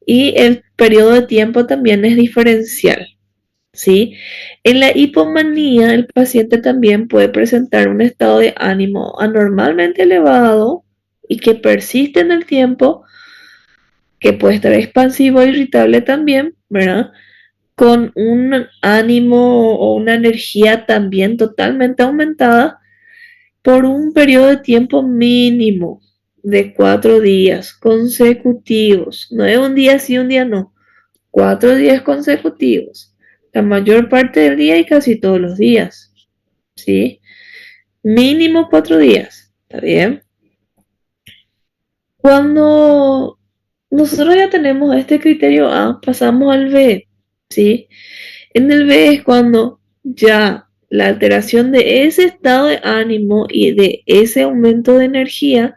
Y el periodo de tiempo también es diferencial, ¿sí? En la hipomanía, el paciente también puede presentar un estado de ánimo anormalmente elevado y que persiste en el tiempo, que puede estar expansivo e irritable también, ¿verdad? Con un ánimo o una energía también totalmente aumentada por un periodo de tiempo mínimo de 4 días consecutivos. No es un día sí, un día no. 4 días consecutivos. La mayor parte del día y casi todos los días. ¿Sí? Mínimo 4 días. ¿Está bien? Cuando nosotros ya tenemos este criterio A, pasamos al B. ¿Sí? En el B es cuando ya la alteración de ese estado de ánimo y de ese aumento de energía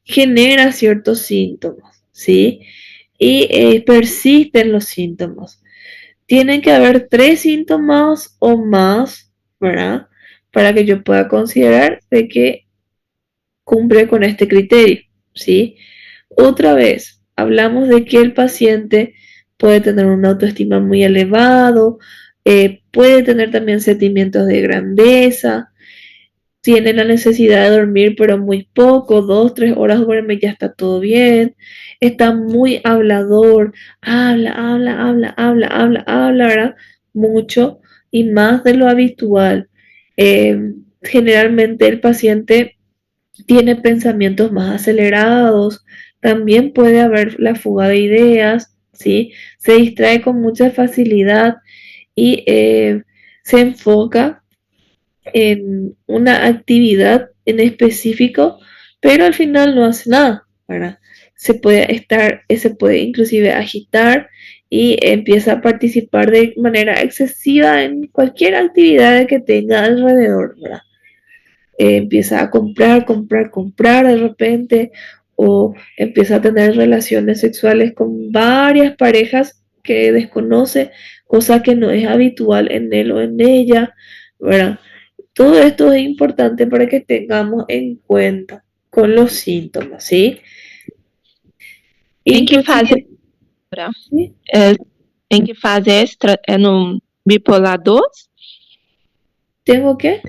genera ciertos síntomas, ¿sí? Y persisten los síntomas. Tienen que haber 3 síntomas o más, ¿verdad? Para que yo pueda considerar de que cumple con este criterio, ¿sí? Otra vez, hablamos de que el paciente puede tener una autoestima muy elevado, puede tener también sentimientos de grandeza, tiene la necesidad de dormir pero muy poco, 2, 3 horas duerme y ya está todo bien, está muy hablador, habla, ¿verdad? Mucho y más de lo habitual. Generalmente el paciente tiene pensamientos más acelerados, también puede haber la fuga de ideas, ¿sí? Se distrae con mucha facilidad y se enfoca en una actividad en específico, pero al final no hace nada, ¿verdad? Se puede inclusive agitar y empieza a participar de manera excesiva en cualquier actividad que tenga alrededor, ¿verdad? Empieza a comprar de repente, o empieza a tener relaciones sexuales con varias parejas que desconoce, cosa que no es habitual en él o en ella, ¿verdad? Todo esto es importante para que tengamos en cuenta con los síntomas, ¿sí? Em que fase? Em que fase é no bipolar 2? ¿Tengo qué?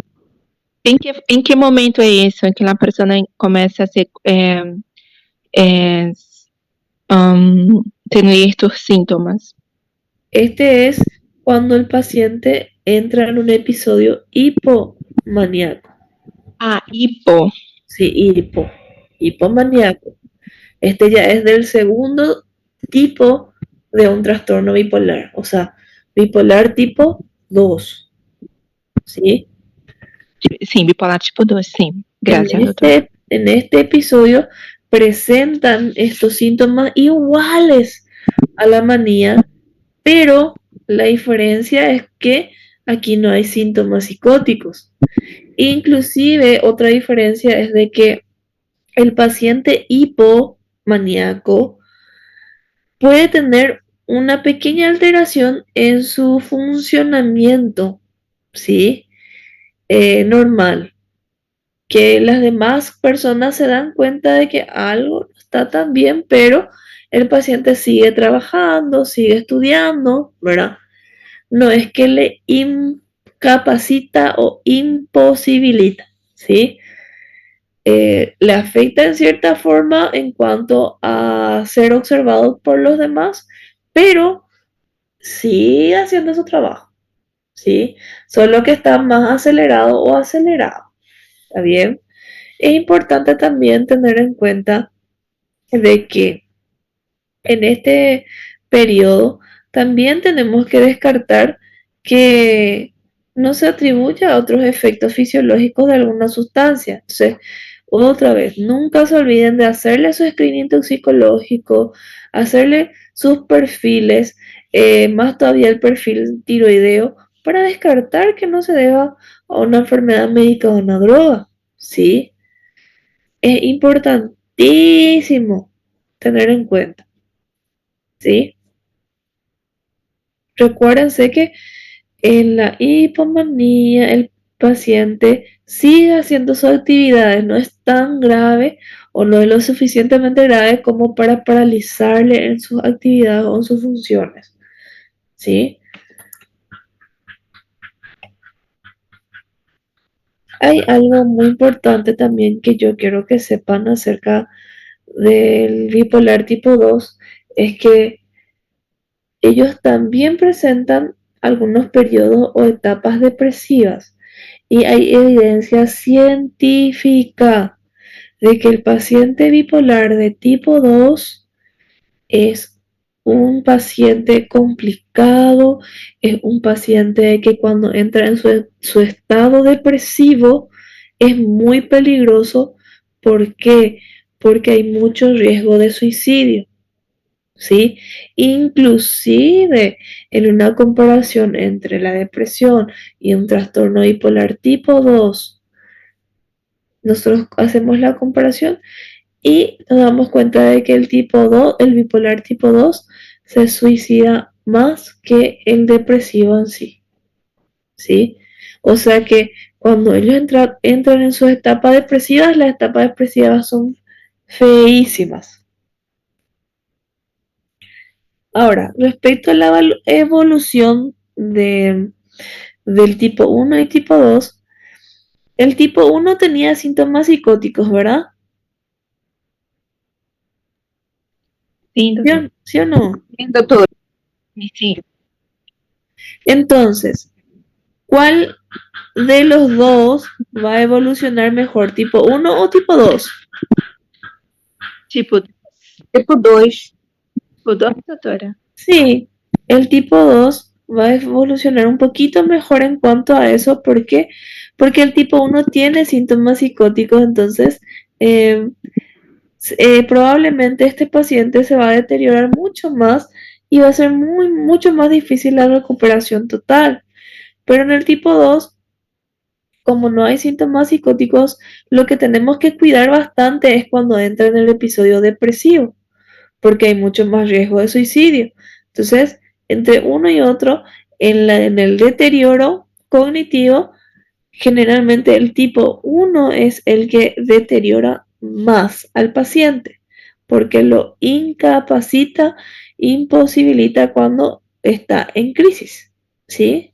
Em que momento é isso? Em que a pessoa começa a tener estos síntomas? Este es cuando el paciente entra en un episodio hipomaníaco. Ah, hipo. Sí, hipomaníaco. Este ya es del segundo tipo de un trastorno bipolar, o sea, bipolar tipo 2, ¿sí? Sim, bipolar tipo 2, sim. Gracias, doutora. En este episodio presentan estos síntomas iguales a la manía, pero la diferencia es que aquí no hay síntomas psicóticos. Inclusive, otra diferencia es de que el paciente hipomaníaco puede tener una pequeña alteración en su funcionamiento, ¿sí? Normal, que las demás personas se dan cuenta de que algo no está tan bien, pero el paciente sigue trabajando, sigue estudiando, ¿verdad? No es que le incapacita o imposibilita, ¿sí? Le afecta en cierta forma en cuanto a ser observado por los demás, pero sigue haciendo su trabajo, ¿sí? Solo que está más acelerado o acelerado, ¿está bien? Es importante también tener en cuenta de que en este periodo también tenemos que descartar que no se atribuye a otros efectos fisiológicos de alguna sustancia. Entonces, otra vez, nunca se olviden de hacerle su screening toxicológico, hacerle sus perfiles, más todavía el perfil tiroideo, para descartar que no se deba a una enfermedad médica o una droga, ¿sí? Es importantísimo tener en cuenta, ¿sí? Recuérdense que en la hipomanía el paciente sigue haciendo sus actividades, no es tan grave o no es lo suficientemente grave como para paralizarle en sus actividades o en sus funciones, ¿sí? Hay algo muy importante también que yo quiero que sepan acerca del bipolar tipo 2, es que ellos también presentan algunos periodos o etapas depresivas y hay evidencia científica de que el paciente bipolar de tipo 2 es un paciente complicado, es un paciente que cuando entra en su estado depresivo es muy peligroso. ¿Por qué? Porque hay mucho riesgo de suicidio, ¿sí? Inclusive en una comparación entre la depresión y un trastorno bipolar tipo 2, nosotros hacemos la comparación y nos damos cuenta de que el tipo 2, el bipolar tipo 2, se suicida más que el depresivo en sí, ¿sí? O sea que cuando ellos entran en sus etapas depresivas, las etapas depresivas son feísimas. Ahora, respecto a la evolución del tipo 1 y tipo 2, el tipo 1 tenía síntomas psicóticos, ¿verdad? Sim, doutora. ¿Sí o no? Bien, doctor. Sim. Entonces, ¿cuál de los dos va a evolucionar mejor? ¿Tipo 1 o tipo 2? Tipo 2. Tipo 2, doutora? Sí, el tipo 2 va a evolucionar un poquito mejor en cuanto a eso. ¿Por qué? Porque el tipo 1 tiene síntomas psicóticos, entonces probablemente este paciente se va a deteriorar mucho más y va a ser mucho más difícil la recuperación total. Pero en el tipo 2, como no hay síntomas psicóticos, lo que tenemos que cuidar bastante es cuando entra en el episodio depresivo, porque hay mucho más riesgo de suicidio. Entonces, entre uno y otro, en el deterioro cognitivo, generalmente el tipo 1 es el que deteriora más al paciente, porque lo incapacita, imposibilita cuando está en crisis, ¿sí?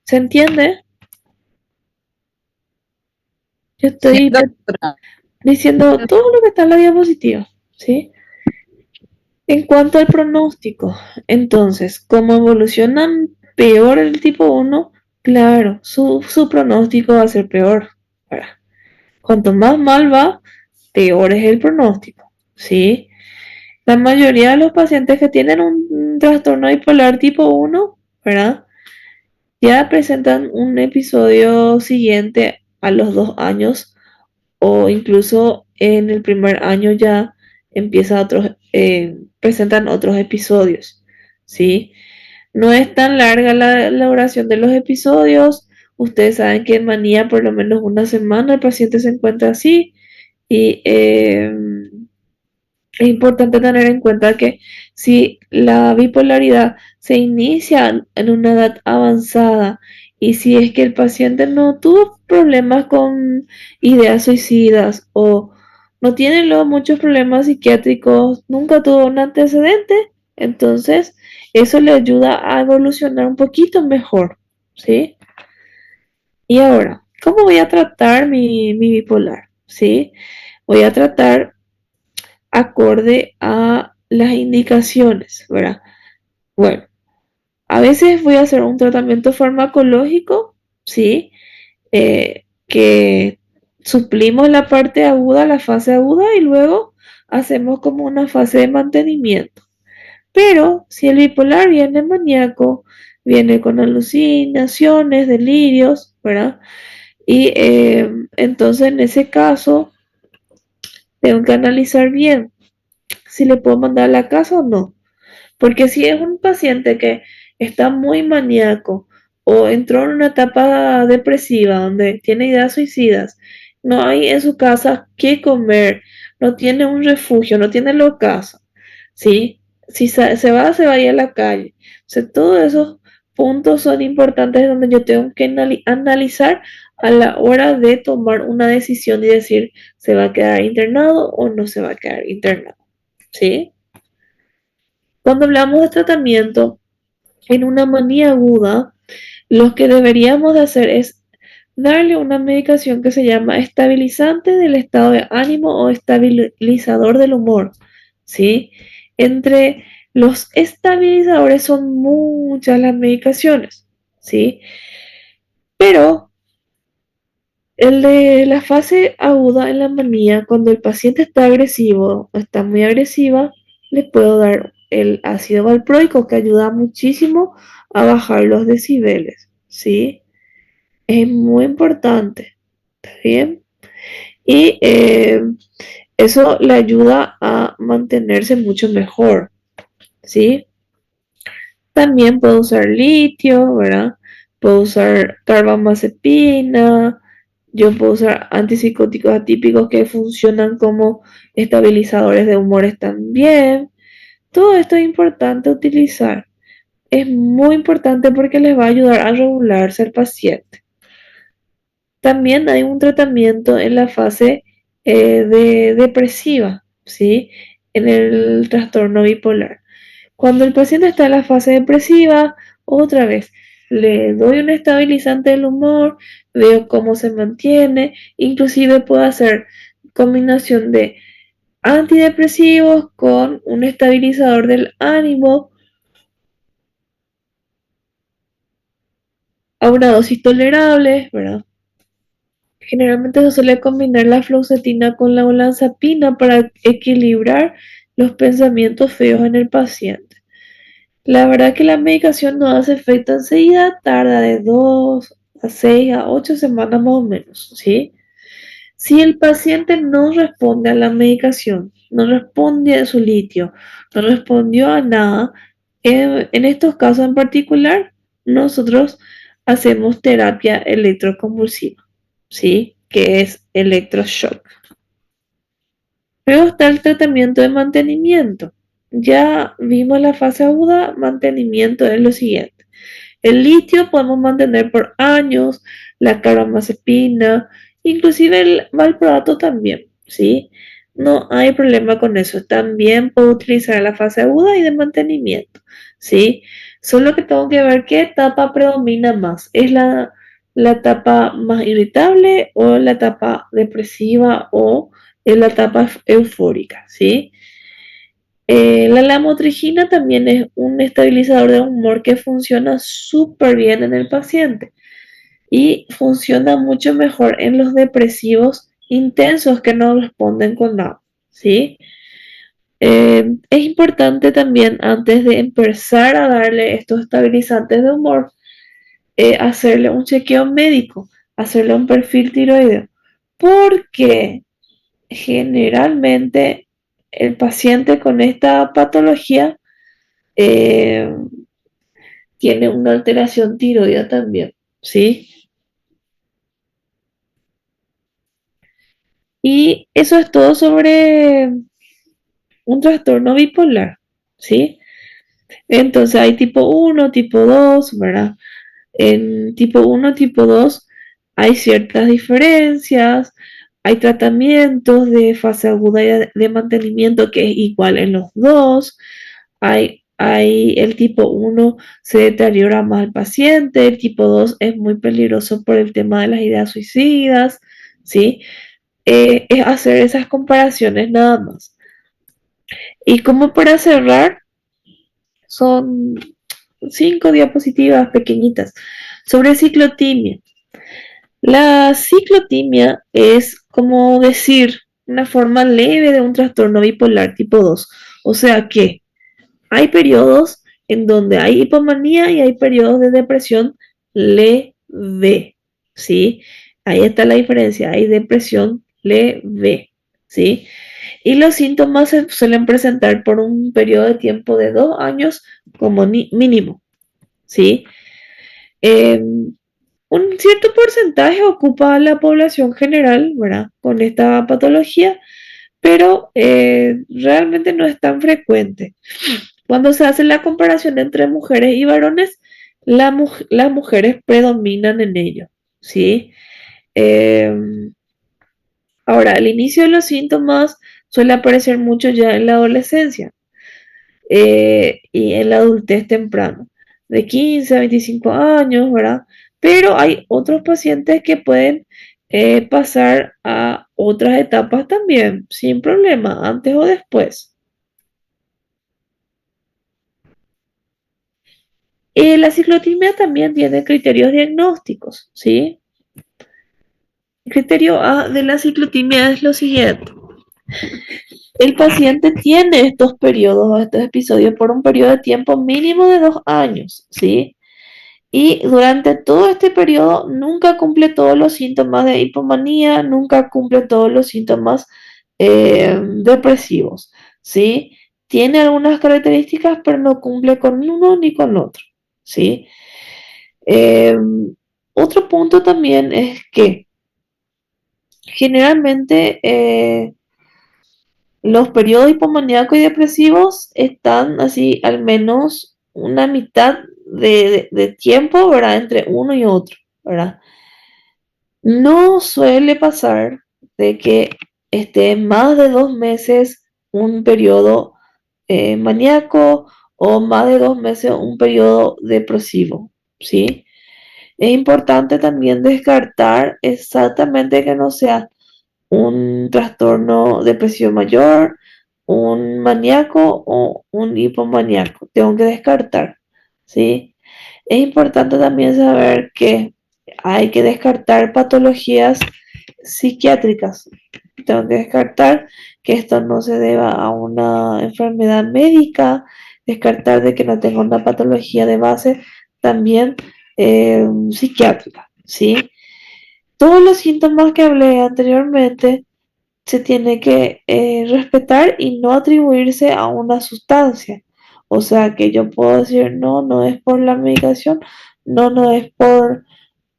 ¿Se entiende? Yo Sí, estoy doctora. diciendo todo lo que está en la diapositiva, ¿sí? En cuanto al pronóstico, entonces, ¿cómo evolucionan peor el tipo 1? Claro, su pronóstico va a ser peor. Ahora, cuanto más mal va, peor es el pronóstico, ¿sí? La mayoría de los pacientes que tienen un trastorno bipolar tipo 1, ¿verdad? Ya presentan un episodio siguiente a los 2 años o incluso en el primer año ya presentan otros episodios, ¿sí? No es tan larga la duración de los episodios. Ustedes saben que en manía por lo menos una semana el paciente se encuentra así y es importante tener en cuenta que si la bipolaridad se inicia en una edad avanzada y si es que el paciente no tuvo problemas con ideas suicidas o no tiene luego muchos problemas psiquiátricos, nunca tuvo un antecedente, entonces eso le ayuda a evolucionar un poquito mejor, ¿sí? Y ahora, ¿cómo voy a tratar mi bipolar? ¿Sí? Voy a tratar acorde a las indicaciones, ¿verdad? Bueno, a veces voy a hacer un tratamiento farmacológico, ¿sí? Que suplimos la parte aguda, la fase aguda, y luego hacemos como una fase de mantenimiento. Pero si el bipolar viene maníaco, viene con alucinaciones, delirios, ¿verdad? Y entonces en ese caso tengo que analizar bien si le puedo mandar a la casa o no. Porque si es un paciente que está muy maníaco o entró en una etapa depresiva donde tiene ideas suicidas, no hay en su casa qué comer, no tiene un refugio, no tiene lo casa, ¿sí? Si se va a ir a la calle. O sea, todos esos puntos son importantes donde yo tengo que analizar a la hora de tomar una decisión y decir, ¿se va a quedar internado o no se va a quedar internado? ¿Sí? Cuando hablamos de tratamiento en una manía aguda, lo que deberíamos de hacer es darle una medicación que se llama estabilizante del estado de ánimo o estabilizador del humor, ¿sí? Entre los estabilizadores son muchas las medicaciones, ¿sí? Pero el de la fase aguda en la manía, cuando el paciente está agresivo o está muy agresiva, le puedo dar el ácido valproico que ayuda muchísimo a bajar los decibeles, ¿sí? Es muy importante, ¿está bien? Y eso le ayuda a mantenerse mucho mejor, ¿sí? También puedo usar litio, ¿verdad? Puedo usar carbamazepina, yo puedo usar antipsicóticos atípicos que funcionan como estabilizadores de humores también. Todo esto es importante utilizar. Es muy importante porque les va a ayudar a regularse al paciente. También hay un tratamiento en la fase de depresiva, ¿sí? En el trastorno bipolar. Cuando el paciente está en la fase depresiva, otra vez, le doy un estabilizante del humor, veo cómo se mantiene, inclusive puedo hacer combinación de antidepresivos con un estabilizador del ánimo a una dosis tolerable, ¿verdad? Generalmente se suele combinar la fluoxetina con la olanzapina para equilibrar los pensamientos feos en el paciente. La verdad que la medicación no hace efecto enseguida, tarda de 2 a 6 a 8 semanas más o menos, ¿sí? Si el paciente no responde a la medicación, no responde a su litio, no respondió a nada, en estos casos en particular, nosotros hacemos terapia electroconvulsiva, ¿sí? Que es electroshock. Luego está el tratamiento de mantenimiento. Ya vimos la fase aguda, mantenimiento es lo siguiente. El litio podemos mantener por años, la carbamazepina, inclusive el valproato también, ¿sí? No hay problema con eso. También puedo utilizar la fase aguda y de mantenimiento, ¿sí? Solo que tengo que ver qué etapa predomina más. ¿Es la etapa más irritable o la etapa depresiva o es la etapa eufórica, ¿sí? La lamotrigina también es un estabilizador de humor que funciona súper bien en el paciente y funciona mucho mejor en los depresivos intensos que no responden con nada, ¿sí? Es importante también, antes de empezar a darle estos estabilizantes de humor, hacerle un chequeo médico, hacerle un perfil tiroideo, porque generalmente el paciente con esta patología tiene una alteración tiroidea también, ¿sí? Y eso es todo sobre un trastorno bipolar, ¿sí? Entonces hay tipo 1, tipo 2, ¿verdad? En tipo 1, tipo 2 hay ciertas diferencias, hay tratamientos de fase aguda y de mantenimiento que es igual en los dos, hay el tipo 1 se deteriora más al paciente, el tipo 2 es muy peligroso por el tema de las ideas suicidas, ¿sí? Es hacer esas comparaciones nada más. Y como para cerrar, son 5 diapositivas pequeñitas sobre ciclotimia. La ciclotimia es como decir una forma leve de un trastorno bipolar tipo 2. O sea que hay periodos en donde hay hipomanía y hay periodos de depresión leve, ¿sí? Ahí está la diferencia, hay depresión leve, ¿sí? Y los síntomas se suelen presentar por un periodo de tiempo de 2 años como mínimo, ¿sí? Un cierto porcentaje ocupa la población general, ¿verdad? Con esta patología, pero realmente no es tan frecuente. Cuando se hace la comparación entre mujeres y varones, las mujeres predominan en ello, ¿sí? Ahora, el inicio de los síntomas suele aparecer mucho ya en la adolescencia y en la adultez temprana, de 15 a 25 años, ¿verdad? Pero hay otros pacientes que pueden pasar a otras etapas también, sin problema, antes o después. La ciclotimia también tiene criterios diagnósticos, ¿sí? El criterio A de la ciclotimia es lo siguiente. El paciente tiene estos periodos o estos episodios por un periodo de tiempo mínimo de 2 años, ¿sí? Y durante todo este periodo nunca cumple todos los síntomas de hipomanía, nunca cumple todos los síntomas depresivos, ¿sí? Tiene algunas características, pero no cumple con uno ni con otro, ¿sí? Otro punto también es que generalmente los periodos hipomaníacos y depresivos están así al menos una mitad de tiempo, ¿verdad? Entre uno y otro, ¿verdad? No suele pasar de que esté más de 2 meses un periodo maníaco o más de 2 meses un periodo depresivo, ¿sí? Es importante también descartar exactamente que no sea un trastorno depresivo mayor, un maníaco o un hipomaníaco. Tengo que descartar, ¿sí? Es importante también saber que hay que descartar patologías psiquiátricas. Tengo que descartar que esto no se deba a una enfermedad médica, descartar de que no tenga una patología de base también psiquiátrica, ¿sí? Todos los síntomas que hablé anteriormente se tiene que respetar y no atribuirse a una sustancia. O sea que yo puedo decir, no, no es por la medicación, no, no es por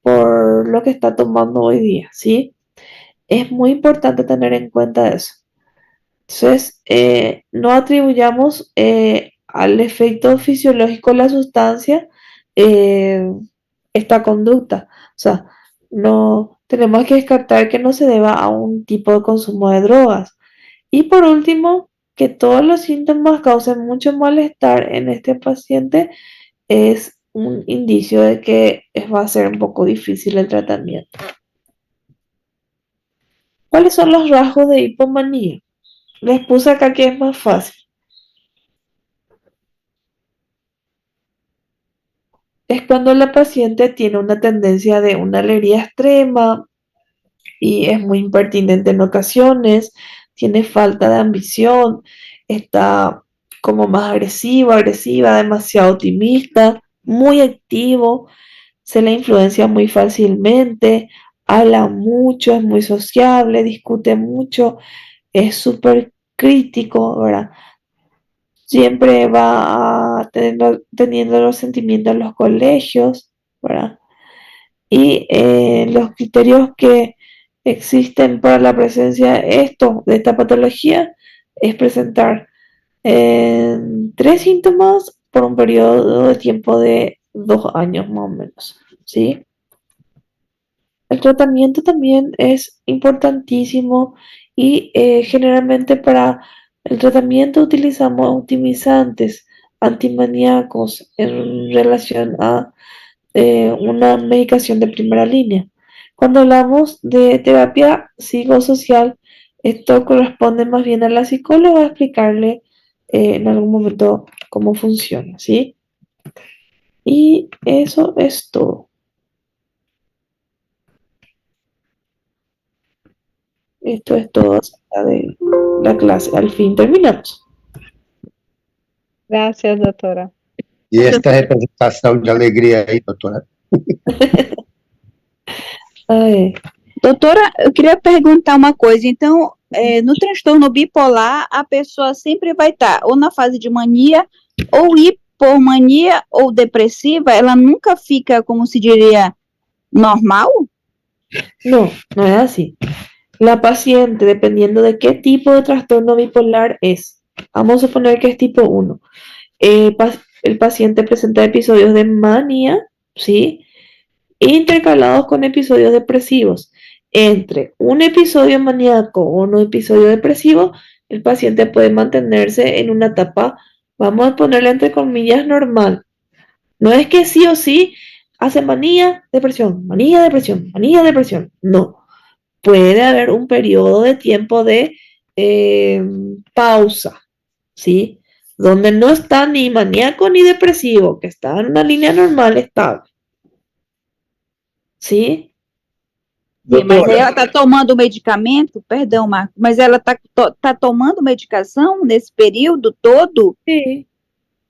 lo que está tomando hoy día, ¿sí? Es muy importante tener en cuenta eso. Entonces, no atribuyamos al efecto fisiológico de la sustancia eh, esta conducta. O sea, no tenemos que descartar que no se deba a un tipo de consumo de drogas. Y por último, que todos los síntomas causen mucho malestar en este paciente es un indicio de que va a ser un poco difícil el tratamiento. ¿Cuáles son los rasgos de hipomanía? Les puse acá que es más fácil. Es cuando la paciente tiene una tendencia de una alegría extrema y es muy impertinente en ocasiones, tiene falta de ambición, está como más agresiva, demasiado optimista, muy activo, se le influencia muy fácilmente, habla mucho, es muy sociable, discute mucho, es súper crítico, ¿verdad? Siempre va teniendo los sentimientos en los colegios, ¿verdad? Y los criterios que existen para la presencia de esta patología es presentar 3 síntomas por un periodo de tiempo de 2 años más o menos, ¿sí? El tratamiento también es importantísimo y generalmente para el tratamiento utilizamos optimizantes antimaníacos en relación a una medicación de primera línea. Cuando hablamos de terapia psicosocial, esto corresponde más bien a la psicóloga explicarle en algún momento cómo funciona, ¿sí? Y eso es todo. Esto es todo acerca de la clase. Al fin terminamos. Gracias, doutora. E esta representação de alegria aí, doutora? Doutora, eu queria perguntar uma coisa. Então, no transtorno bipolar, a pessoa sempre vai estar ou na fase de mania, ou hipomania, ou depressiva, ela nunca fica, como se diría, normal? No, no es así. La paciente, dependiendo de qué tipo de trastorno bipolar es, vamos a suponer que es tipo 1. El paciente presenta episodios de manía, ¿sí? Intercalados con episodios depresivos. Entre un episodio maníaco o un episodio depresivo, el paciente puede mantenerse en una etapa, vamos a ponerle entre comillas, normal. No es que sí o sí hace manía, depresión, manía, depresión, manía, depresión. No. Puede haber un periodo de tiempo de pausa, ¿sí? Donde no está ni maníaco ni depresivo, que está en una línea normal estable. ¿Sí? Sim, mas aí ela está tomando medicamento, perdão, Marco, mas ela está tomando medicação nesse período todo? Sim,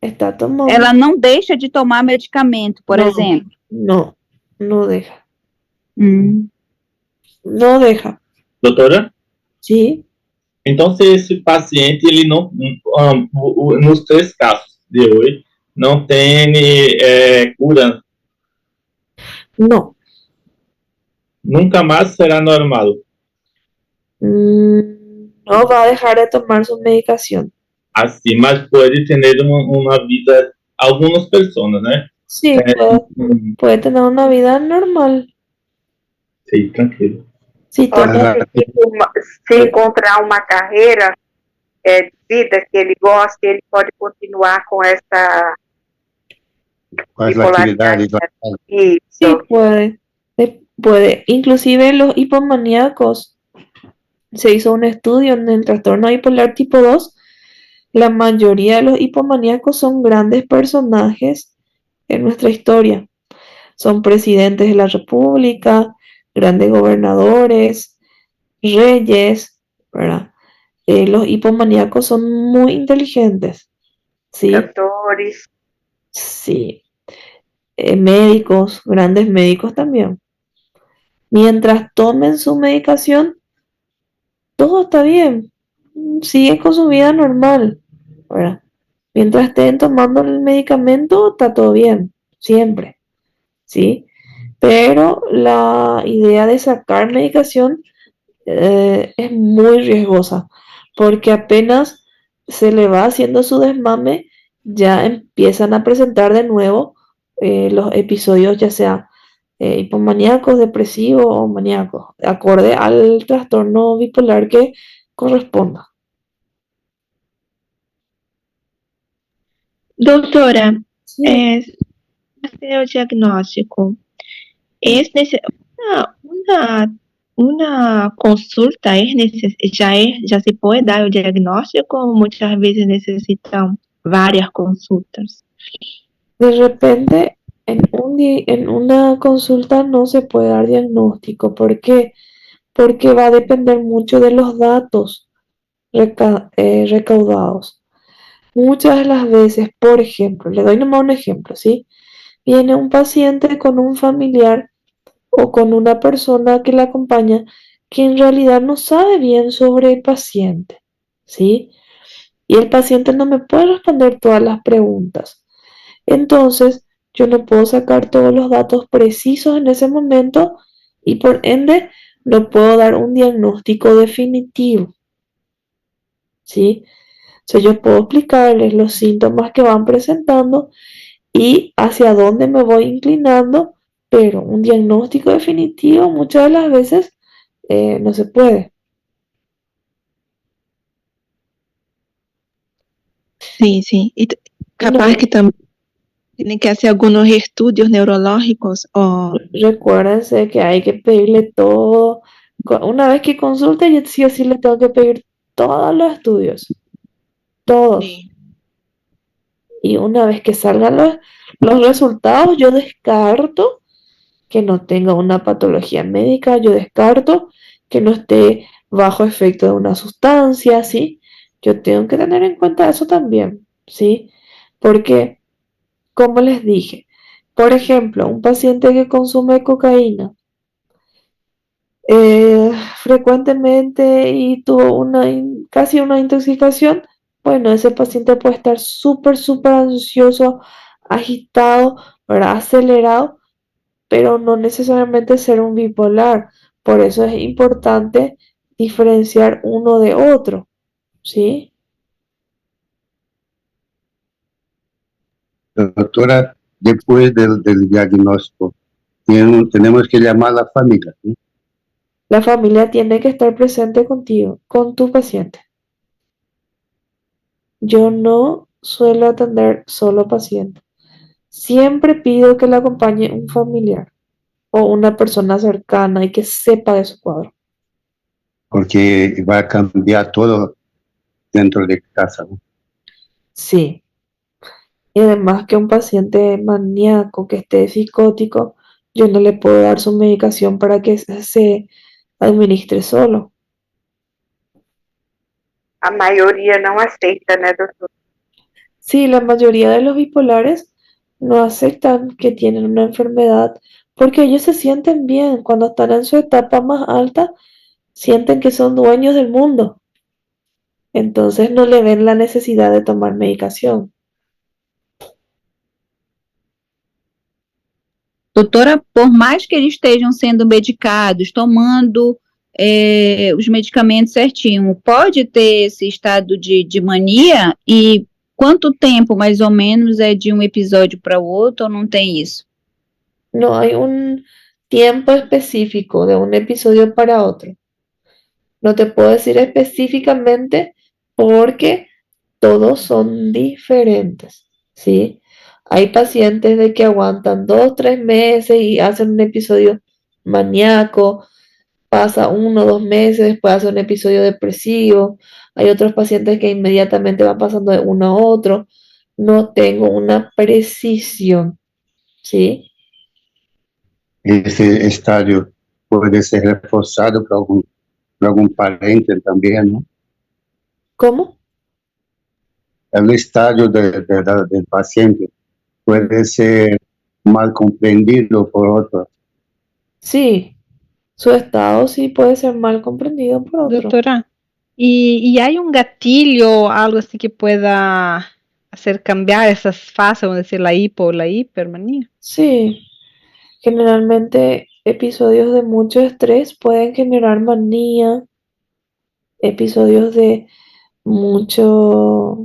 está tomando. Ela não deixa de tomar medicamento, por exemplo? Não, não deixa. Não deixa. Doutora? Sim. Então, se esse paciente, ele não, nos 3 casos de hoje, não tem cura? Não. Nunca más será normal. No va a dejar de tomar su medicación. Así, mas puede tener una vida, algunas personas, ¿no? Sí, puede tener una vida normal. Sí, tranquilo. Sí, se encontrar uma carreira de vida que ele gosta, ele pode continuar com essa bipolaridade. Sí, puede. Inclusive los hipomaníacos, se hizo un estudio en el trastorno bipolar tipo 2. La mayoría de los hipomaníacos son grandes personajes en nuestra historia. Son presidentes de la república, grandes gobernadores, reyes, ¿verdad? Los hipomaníacos son muy inteligentes, ¿sí? Actores. Sí. Médicos, grandes médicos también. Mientras tomen su medicación, todo está bien. Siguen con su vida normal, ¿verdad? Mientras estén tomando el medicamento, está todo bien, siempre, ¿sí? Pero la idea de sacar medicación es muy riesgosa, porque apenas se le va haciendo su desmame, ya empiezan a presentar de nuevo los episodios, ya sea hipomaníacos, depresivos o maníacos, acorde al trastorno bipolar que corresponda. Doutora, hacer o diagnóstico, una consulta ya se puede dar el diagnóstico, muchas veces necesitan varias consultas. De repente, en una consulta no se puede dar diagnóstico. ¿Por qué? Porque va a depender mucho de los datos. recaudados. Muchas de las veces, por ejemplo, le doy nomás un ejemplo, ¿sí? Viene un paciente con un familiar o con una persona que le acompaña que en realidad no sabe bien sobre el paciente, ¿sí? Y el paciente no me puede responder todas las preguntas. Entonces, yo no puedo sacar todos los datos precisos en ese momento y por ende no puedo dar un diagnóstico definitivo, ¿sí? O sea, yo puedo explicarles los síntomas que van presentando y hacia dónde me voy inclinando, pero un diagnóstico definitivo muchas de las veces no se puede. Sí, sí. Y capaz No, que también tienen que hacer algunos estudios neurológicos o... recuérdense que hay que pedirle todo. Una vez que consulte, yo sí o sí le tengo que pedir todos los estudios, todos. Sí. Y una vez que salgan los resultados, yo descarto que no tenga una patología médica, yo descarto que no esté bajo efecto de una sustancia, ¿sí? Yo tengo que tener en cuenta eso también, ¿sí? Porque, como les dije, por ejemplo, un paciente que consume cocaína frecuentemente y tuvo casi una intoxicación, bueno, ese paciente puede estar súper, súper ansioso, agitado, ¿verdad? Acelerado, pero no necesariamente ser un bipolar. Por eso es importante diferenciar uno de otro, ¿sí? Doctora, después del diagnóstico, tenemos que llamar a la familia, ¿sí? La familia tiene que estar presente contigo, con tu paciente. Yo no suelo atender solo pacientes. Siempre pido que le acompañe un familiar o una persona cercana y que sepa de su cuadro. Porque va a cambiar todo dentro de casa, ¿no? Sí. Y además que un paciente maníaco que esté psicótico, yo no le puedo dar su medicación para que se administre solo. A maioria não aceita, né, doutor? Sí, la mayoría de los bipolares no aceptan que tienen una enfermedad porque ellos se sienten bien. Cuando están en su etapa más alta, sienten que son dueños del mundo. Entonces no le ven la necesidad de tomar medicación. Doutora, por mais que eles estejam sendo medicados, tomando os medicamentos certinho, pode ter esse estado de mania? E quanto tempo, mais ou menos, é de um episódio para o outro, ou não tem isso? No hay un tiempo específico de un episodio para otro. No te puedo decir específicamente porque todos son diferentes, ¿sí? Hay pacientes de que aguantan 2, 3 meses y hacen un episodio maníaco, pasa 1 o 2 meses, después hace un episodio depresivo. Hay otros pacientes que inmediatamente van pasando de uno a otro. No tengo una precisión, ¿sí? Ese estadio puede ser reforzado por algún parente también, ¿no? ¿Cómo? El estadio del paciente puede ser mal comprendido por otros. Sí, su estado sí puede ser mal comprendido por otro. Doutora, e hay un gatillo, algo así que pueda hacer cambiar esas fases, vamos a decir, la hipo o la hipermanía? Sí, generalmente episodios de mucho estrés pueden generar manía, episodios de mucho,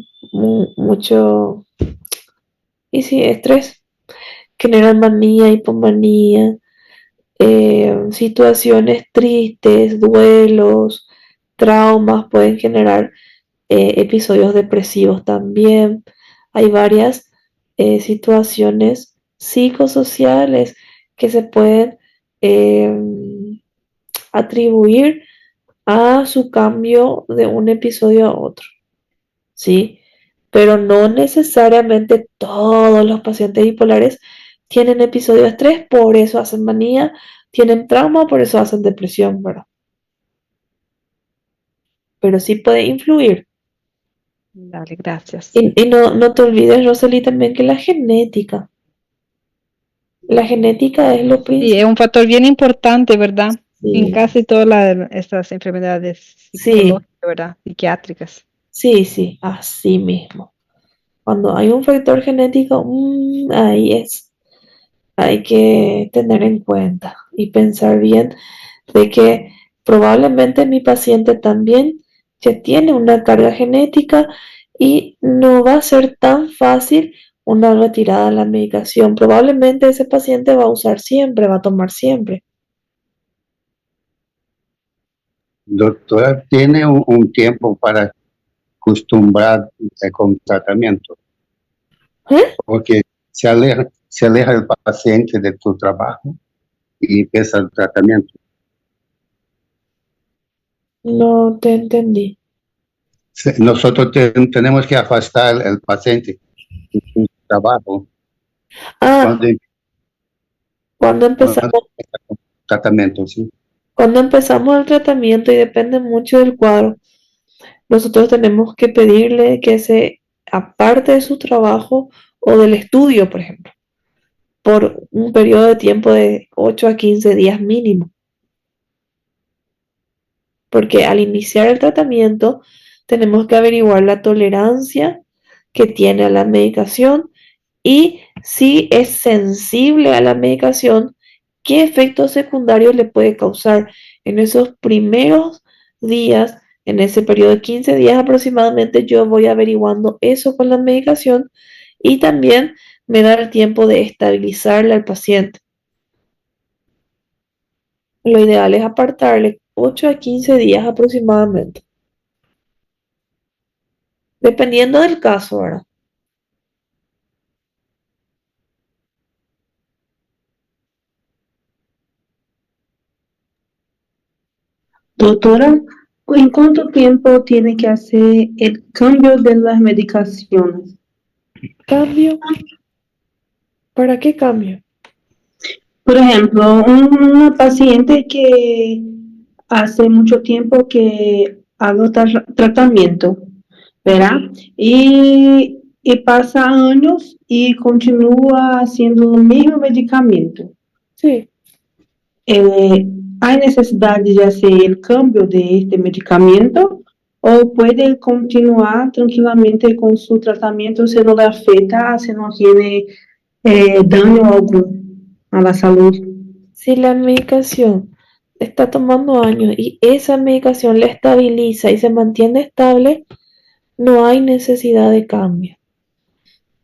y sí, estrés, generan manía, hipomanía, situaciones tristes, duelos, traumas pueden generar episodios depresivos también. Hay varias situaciones psicosociales que se pueden atribuir a su cambio de un episodio a otro, ¿sí? Pero no necesariamente todos los pacientes bipolares tienen episodios de estrés, por eso hacen manía, tienen trauma, por eso hacen depresión, ¿verdad? pero sí puede influir. Dale, gracias. Y no te olvides, Rosely, también que la genética es lo Sí, principal. es un factor bien importante, ¿verdad? En Sí, casi todas estas enfermedades sí, psicológicas, ¿verdad? Psiquiátricas. sí, así mismo. Cuando hay un factor genético, ahí es. Hay que tener en cuenta y pensar bien de que probablemente mi paciente también ya tiene una carga genética y no va a ser tan fácil una retirada de la medicación. Probablemente ese paciente va a usar siempre, va a tomar siempre. Doctora, ¿tiene un tiempo para acostumbrar con tratamiento? ¿Eh? Porque se aleja el paciente de tu trabajo y empieza el tratamiento. No te entendí. Nosotros tenemos que afastar el paciente de su trabajo Ah, cuando cuando empieza empezamos, el tratamiento, ¿sí? cuando empezamos el tratamiento y depende mucho del cuadro, nosotros tenemos que pedirle que se aparte de su trabajo o del estudio, por ejemplo, por un periodo de tiempo de 8 a 15 días mínimo. Porque al iniciar el tratamiento tenemos que averiguar la tolerancia que tiene a la medicación y si es sensible a la medicación, qué efectos secundarios le puede causar en esos primeros días, en ese periodo de 15 días aproximadamente. Yo voy averiguando eso con la medicación y también me da el tiempo de estabilizarle al paciente. Lo ideal es apartarle 8 a 15 días aproximadamente, dependiendo del caso, ¿verdad? Doctora, ¿en cuánto tiempo tiene que hacer el cambio de las medicaciones? ¿Cambio? ¿Para qué cambio? Por ejemplo, una paciente que hace mucho tiempo que hago tratamiento, ¿verdad? Y pasa años y continúa haciendo el mismo medicamento. Sí. ¿Hay necesidad de hacer el cambio de este medicamento o puede continuar tranquilamente con su tratamiento si no le afecta, si no tiene daño alguno a la salud? Si la medicación está tomando años y esa medicación la estabiliza y se mantiene estable, no hay necesidad de cambio.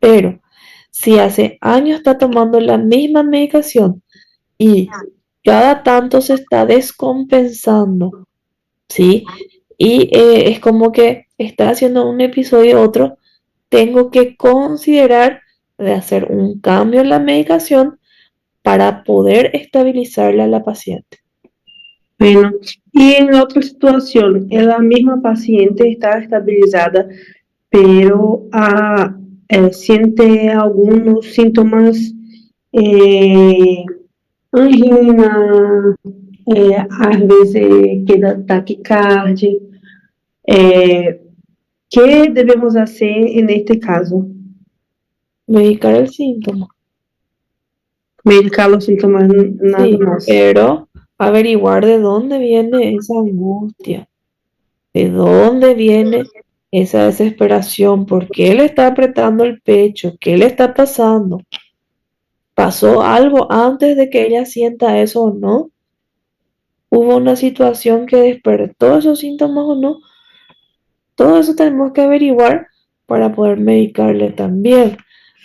Pero si hace años está tomando la misma medicación y cada tanto se está descompensando, ¿sí? Y es como que está haciendo un episodio otro, tengo que considerar de hacer un cambio en la medicación para poder estabilizarla a la paciente. Bueno, y en otra situación, la misma paciente está estabilizada, pero siente algunos síntomas, angina, às vezes queda taquicardia. ¿Qué debemos hacer en este caso? Medicar el síntoma. Medicar los síntomas nada Sí, más. pero averiguar de dónde viene esa angustia, de dónde viene esa desesperación, por qué le está apretando el pecho, qué le está pasando. ¿Pasó algo antes de que ella sienta eso o no? ¿Hubo una situación que despertó esos síntomas o no? Todo eso tenemos que averiguar para poder medicarle también,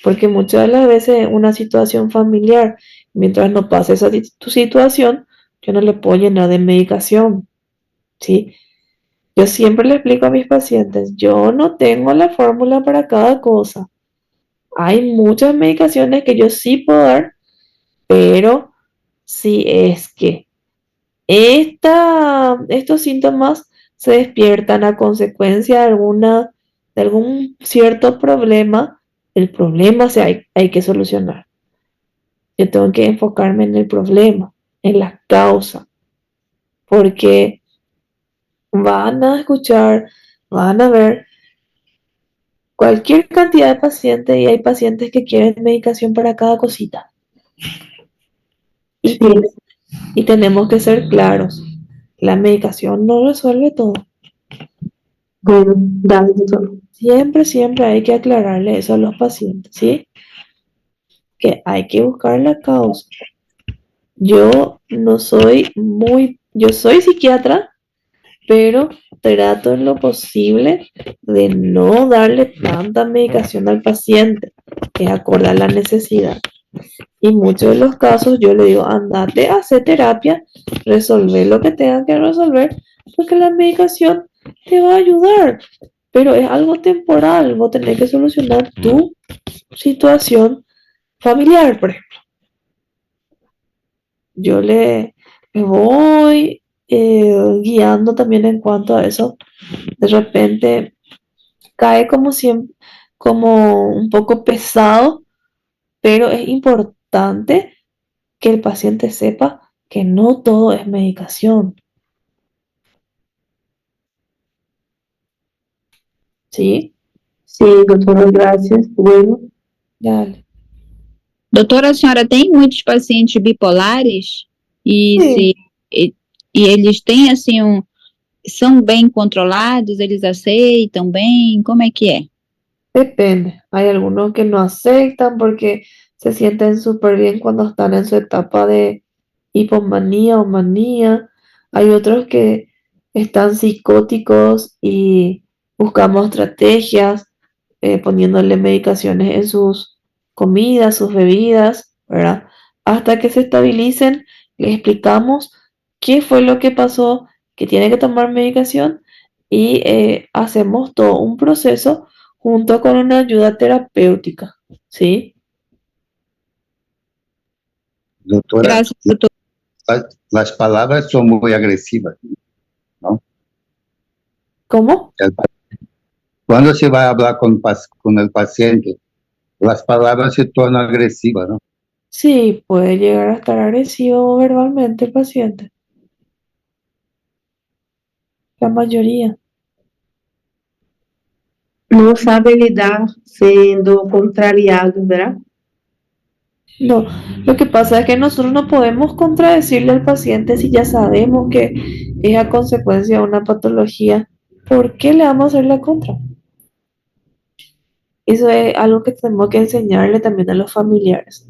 porque muchas de las veces una situación familiar, mientras no pase esa situación, yo no le puedo llenar de medicación, ¿sí? Yo siempre le explico a mis pacientes, yo no tengo la fórmula para cada cosa. Hay muchas medicaciones que yo sí puedo dar, pero si es que estos síntomas se despiertan a consecuencia de algún cierto problema, el problema hay que solucionar. Yo tengo que enfocarme en el problema, en la causa, porque van a escuchar, van a ver cualquier cantidad de pacientes y hay pacientes que quieren medicación para cada cosita. Y, y tenemos que ser claros, la medicación no resuelve todo. Bueno, dale, doctor. Siempre hay que aclararle eso a los pacientes, ¿sí? Que hay que buscar la causa. Yo soy psiquiatra, pero trato en lo posible de no darle tanta medicación al paciente, que es acorde a la necesidad. Y en muchos de los casos yo le digo, andate a hacer terapia, resolver lo que tengan que resolver, porque la medicación te va a ayudar, pero es algo temporal, vos tenés que solucionar tu situación familiar, por ejemplo. Yo me voy guiando también en cuanto a eso. De repente cae como siempre, como un poco pesado, pero es importante que el paciente sepa que no todo es medicación. ¿Sí? Sí, doctora, gracias. Bueno, Dale. Doutora, a senhora tem muitos pacientes bipolares? E Sí. e eles têm, assim, são bem controlados? Eles aceitam bem? Como é que é? Depende. Hay algunos que no aceptan porque se sienten súper bien cuando están en su etapa de hipomanía o manía. Hay otros que están psicóticos y buscamos estrategias poniéndole medicaciones en sus comidas, sus bebidas, ¿verdad? Hasta que se estabilicen, les explicamos qué fue lo que pasó, que tiene que tomar medicación y hacemos todo un proceso junto con una ayuda terapéutica, ¿sí? Doutora, Graças, doutor. las palabras son muy agresivas, ¿no? ¿Cómo? Cuando se va a hablar con el paciente, las palabras se tornan agresivas, ¿no? Sí, puede llegar a estar agresivo verbalmente el paciente. La mayoría. no sabe lidar siendo contrariado, ¿verdad? No, lo que pasa es que nosotros no podemos contradecirle al paciente si ya sabemos que es a consecuencia de una patología. ¿Por qué le vamos a hacer la contra? Eso es algo que tenemos que enseñarle también a los familiares.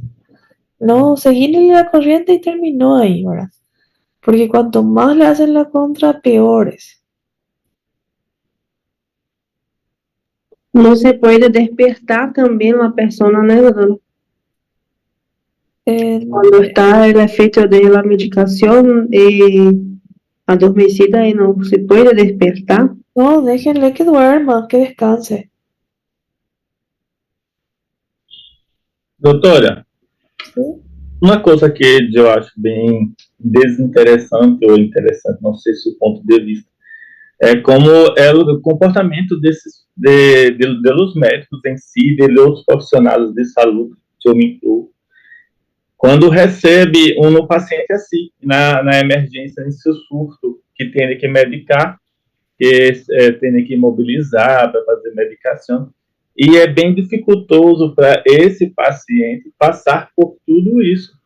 No, seguirle la corriente y terminó ahí, ¿verdad? Porque cuanto más le hacen la contra, peor es. No se puede despertar también la persona, ¿no, doctor? Cuando está el efecto de la medicación adormecida y no se puede despertar. No, déjenle que duerma, que descanse. Doutora, ¿Sí? uma coisa que eu acho bem desinteressante ou interessante, não sei se o ponto de vista, é como é o comportamento dos médicos em si, de outros profissionais de saúde, que eu me incluo, quando recebe um paciente assim, na emergência, nesse surto, que tem que medicar, que tem que imobilizar para fazer medicação, e é bem dificultoso para esse paciente passar por tudo isso.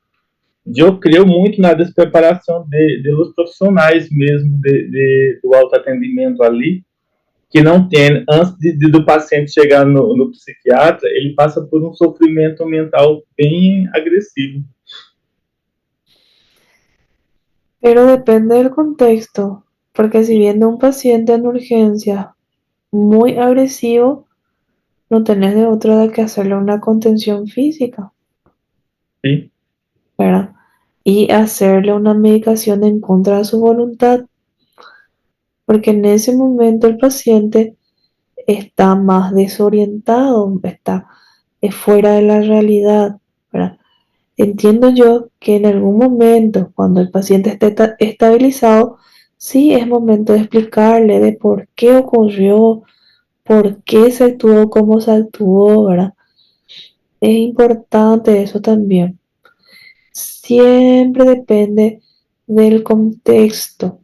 Eu creio muito na despreparação dos profissionais mesmo do autoatendimento ali, que não tem, antes do paciente chegar no psiquiatra, ele passa por um sofrimento mental bem agresivo. Pero depende del contexto, porque si viene un paciente en urgencia muy agresivo, no tenés de otra de que hacerle una contención física. Sí. ¿Verdad? Y hacerle una medicación en contra de su voluntad, porque en ese momento el paciente está más desorientado, está fuera de la realidad, ¿verdad? Entiendo yo que en algún momento, cuando el paciente esté estabilizado, sí es momento de explicarle de por qué ocurrió, por qué se actuó como se actuó, ¿verdad? Es importante eso también. Siempre depende del contexto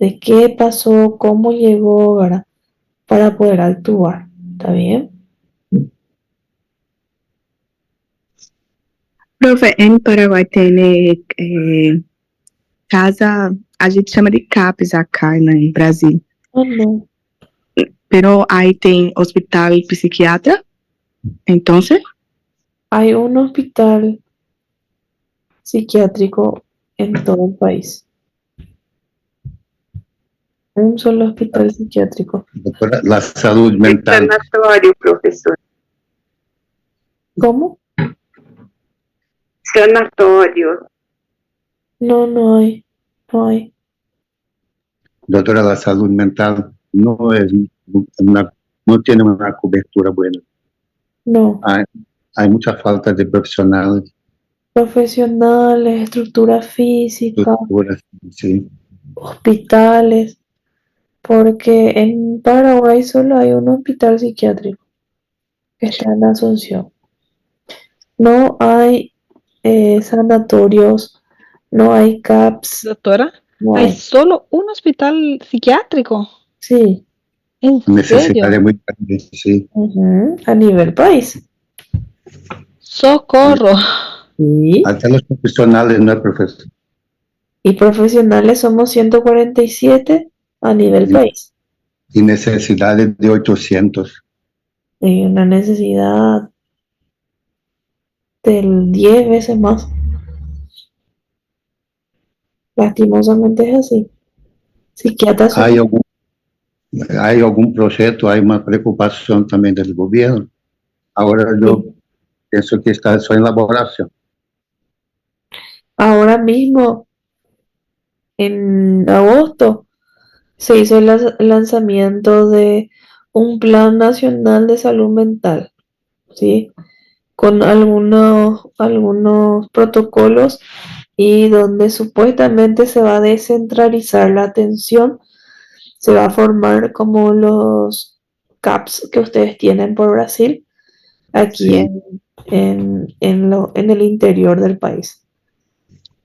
de qué pasó, cómo llegó, ¿verdad? Para poder actuar, ¿está bien? Profe, em Paraguai tem casa, a gente chama de CAPS acá no Brasil. No. Pero aí tem hospital psiquiatra, entonces. Hay un hospital psiquiátrico en todo el país. Un solo hospital psiquiátrico. Doutora, la salud mental. Sanatório, professor. ¿Cómo? Sanatório. No, no hay. No hay. Doutora, la salud mental no es no tiene una cobertura buena. No. Hay mucha falta de profesionales. Profesionales, estructura física, Estructuras, sí. hospitales, porque en Paraguay solo hay un hospital psiquiátrico que está en Asunción. No hay sanatorios, no hay CAPS. Doctora, No hay hay. solo un hospital psiquiátrico. Sí. ¿En Necesidad serio? muy grande, sí. A nivel país. Socorro. Sí. Hasta los profesionales, ¿no, profesor? Y profesionales somos 147 a nivel país. Y necesidades de 800. Hay una necesidad del 10 veces más. Lastimosamente es así. Psiquiatras son... Hay algún proyecto, hay una preocupación también del gobierno. Ahora yo pienso que está só en elaboración. Ahora mismo, en agosto, se hizo el lanzamiento de un plan nacional de salud mental, ¿sí? Con algunos protocolos y donde supuestamente se va a descentralizar la atención, se va a formar como los CAPS que ustedes tienen por Brasil, aquí en el interior del país.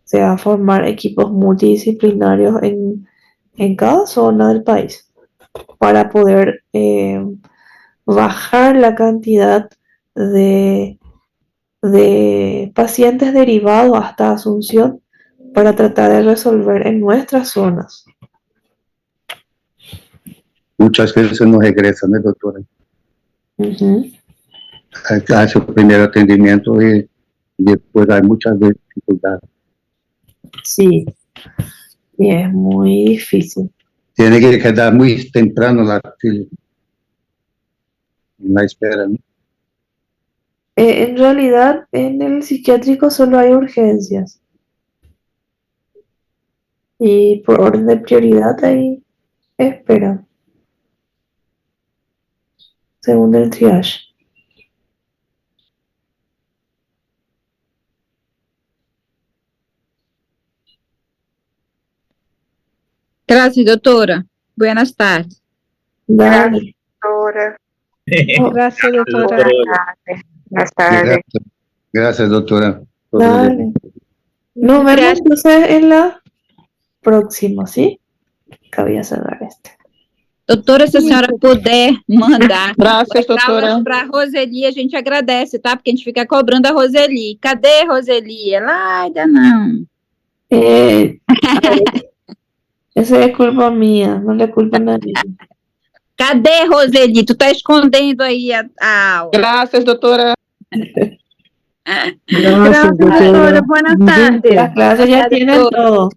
Se va a formar equipos multidisciplinarios en cada zona del país para poder bajar la cantidad de pacientes derivados hasta Asunción para tratar de resolver en nuestras zonas. Muchas veces no regresan, ¿no, doctora? Hace el primer atendimiento y después hay muchas dificultades. Sí, y es muy difícil. Tiene que quedar muy temprano la espera, ¿no? En realidad, en el psiquiátrico solo hay urgencias. Y por orden de prioridad ahí espera. Según el triage. Gracias, doctora. Buenas tardes. Dale. Doctora. Gracias, doctora. Buenas tardes. Gracias, doctora. Dale. Nos vemos entonces en la próxima, ¿sí? Que voy a cerrar este. Doutora, se a senhora puder mandar Graças, doutora. para a Roseli, a gente agradece, tá? Porque a gente fica cobrando a Roseli. Cadê a Roseli? Ela ainda não. Essa é culpa minha, não é culpa nadie. Cadê, Roseli? Tu tá escondendo aí a aula. Graças, doutora. Gracias, doctora. Buenas tardes. Las clases ya tienen todo.